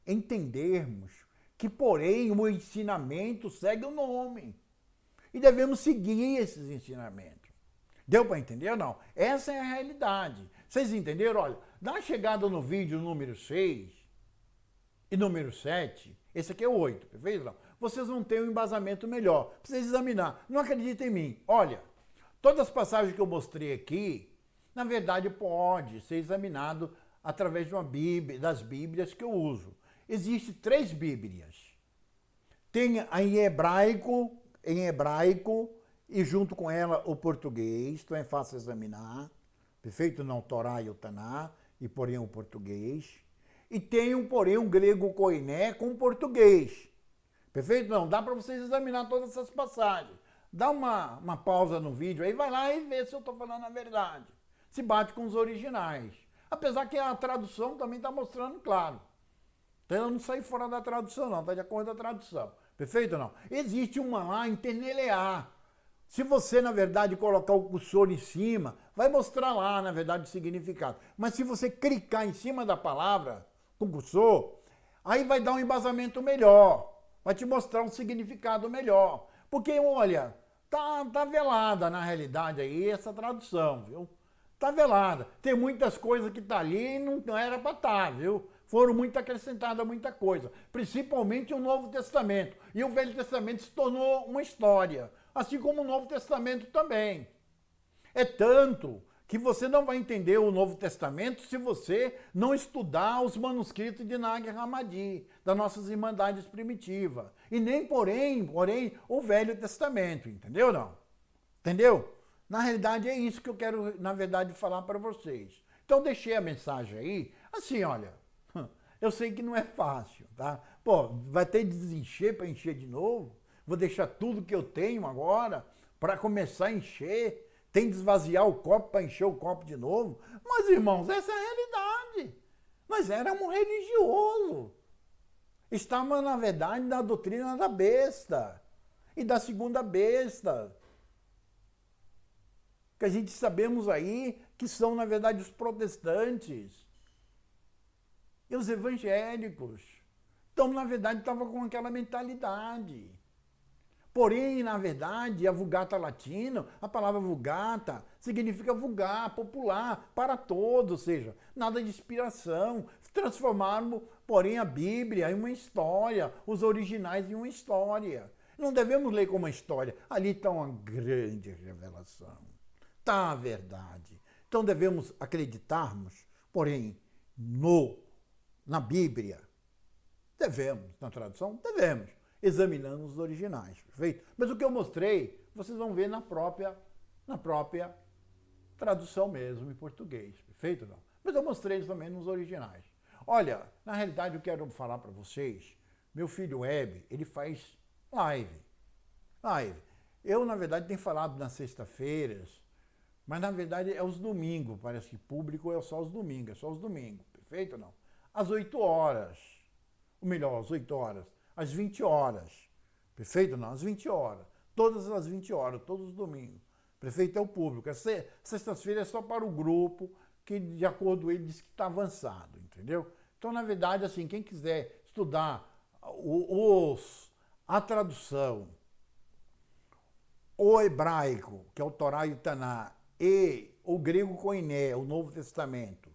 entendermos que, porém, o ensinamento segue o nome. E devemos seguir esses ensinamentos. Deu para entender ou não? Essa é a realidade. Vocês entenderam? Olha, dá uma chegada no vídeo número 6 e número 7, esse aqui é o 8, perfeito? Não? Vocês vão ter um embasamento melhor. Pra vocês examinar. Não acreditem em mim. Olha, todas as passagens que eu mostrei aqui, na verdade pode ser examinado através de uma Bíblia, das Bíblias que eu uso. Existem 3 Bíblias. Tem a em hebraico e junto com ela o português, então é fácil examinar. Perfeito? Não, Torá e o Taná, e porém o português. E tem, porém, um grego koiné com português. Perfeito? Não, dá para vocês examinar todas essas passagens. Dá uma pausa no vídeo aí, vai lá e vê se eu estou falando a verdade. Se bate com os originais. Apesar que a tradução também está mostrando claro. Então eu não saí fora da tradução não, está de acordo com a tradução. Perfeito ou não? Existe uma lá em Teneleá. Se você, na verdade, colocar o cursor em cima, vai mostrar lá, na verdade, o significado. Mas se você clicar em cima da palavra, com o cursor, aí vai dar um embasamento melhor. Vai te mostrar um significado melhor. Porque, olha, tá velada, na realidade, aí, essa tradução, viu? Tá velada. Tem muitas coisas que tá ali e não era para estar, viu? Foram muito acrescentadas muita coisa. Principalmente o Novo Testamento. E o Velho Testamento se tornou uma história. Assim como o Novo Testamento também. É tanto que você não vai entender o Novo Testamento se você não estudar os manuscritos de Nag Hammadi, das nossas irmandades primitivas. E nem, porém, o Velho Testamento, entendeu não? Entendeu? Na realidade é isso que eu quero, na verdade, falar para vocês. Então deixei a mensagem aí, assim, olha, eu sei que não é fácil, tá? Pô, vai ter de desencher para encher de novo? Vou deixar tudo que eu tenho agora para começar a encher? Tem de esvaziar o copo para encher o copo de novo? Mas, irmãos, essa é a realidade. Nós éramos religiosos. Estávamos, na verdade, na doutrina da besta e da segunda besta. Que a gente sabemos aí que são, na verdade, os protestantes e os evangélicos. Então, na verdade, estava com aquela mentalidade. Porém, na verdade, a Vulgata Latina, a palavra Vulgata, significa vulgar, popular, para todos, ou seja, nada de inspiração. Transformaram, porém, a Bíblia em uma história, os originais em uma história. Não devemos ler como uma história. Ali está uma grande revelação. Está a verdade. Então devemos acreditarmos, porém, na Bíblia. Devemos, na tradução, devemos, examinando os originais, perfeito? Mas o que eu mostrei, vocês vão ver na própria tradução mesmo, em português, perfeito não? Mas eu mostrei também nos originais. Olha, na realidade eu quero falar para vocês, meu filho Web, ele faz live. Eu, na verdade, tenho falado nas sextas-feiras, mas na verdade é os domingos, parece que público é só os domingos, perfeito ou não? Às 8 horas, ou melhor, às 8 horas, às 20 horas, perfeito ou não? Às 20 horas, todas as 20 horas, todos os domingos. Perfeito é o público, sexta-feira é só para o grupo, que de acordo com ele diz que está avançado, entendeu? Então, na verdade, assim, quem quiser estudar a tradução, o hebraico, que é o Torá e o Taná, e o grego koiné, o Novo Testamento,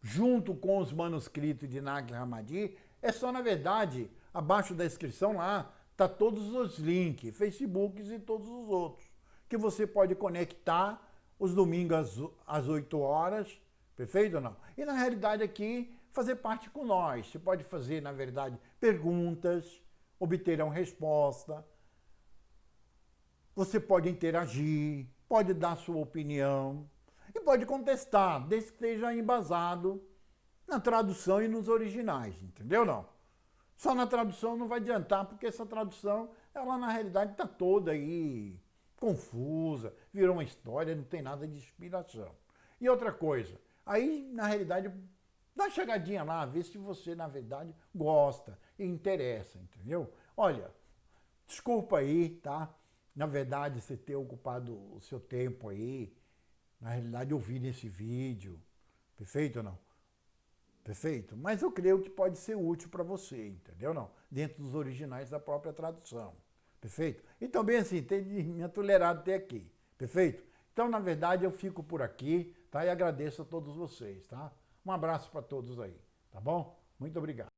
junto com os manuscritos de Nag Hammadi, é só, na verdade, abaixo da inscrição lá, tá todos os links, Facebooks e todos os outros, que você pode conectar os domingos às 8 horas, perfeito ou não? E na realidade aqui, fazer parte com nós. Você pode fazer, na verdade, perguntas, obterão resposta, você pode interagir, pode dar sua opinião e pode contestar, desde que esteja embasado na tradução e nos originais, entendeu não? Só na tradução não vai adiantar, porque essa tradução, ela na realidade está toda aí confusa, virou uma história, não tem nada de inspiração. E outra coisa, aí na realidade, dá uma chegadinha lá, vê se você na verdade gosta e interessa, entendeu? Olha, desculpa aí, tá? Na verdade, você ter ocupado o seu tempo aí, na realidade, ouvir esse vídeo, perfeito ou não? Perfeito? Mas eu creio que pode ser útil para você, entendeu não? Dentro dos originais da própria tradução, perfeito? E também assim, tem me tolerado até aqui, perfeito? Então, na verdade, eu fico por aqui, tá? E agradeço a todos vocês, tá? Um abraço para todos aí, tá bom? Muito obrigado.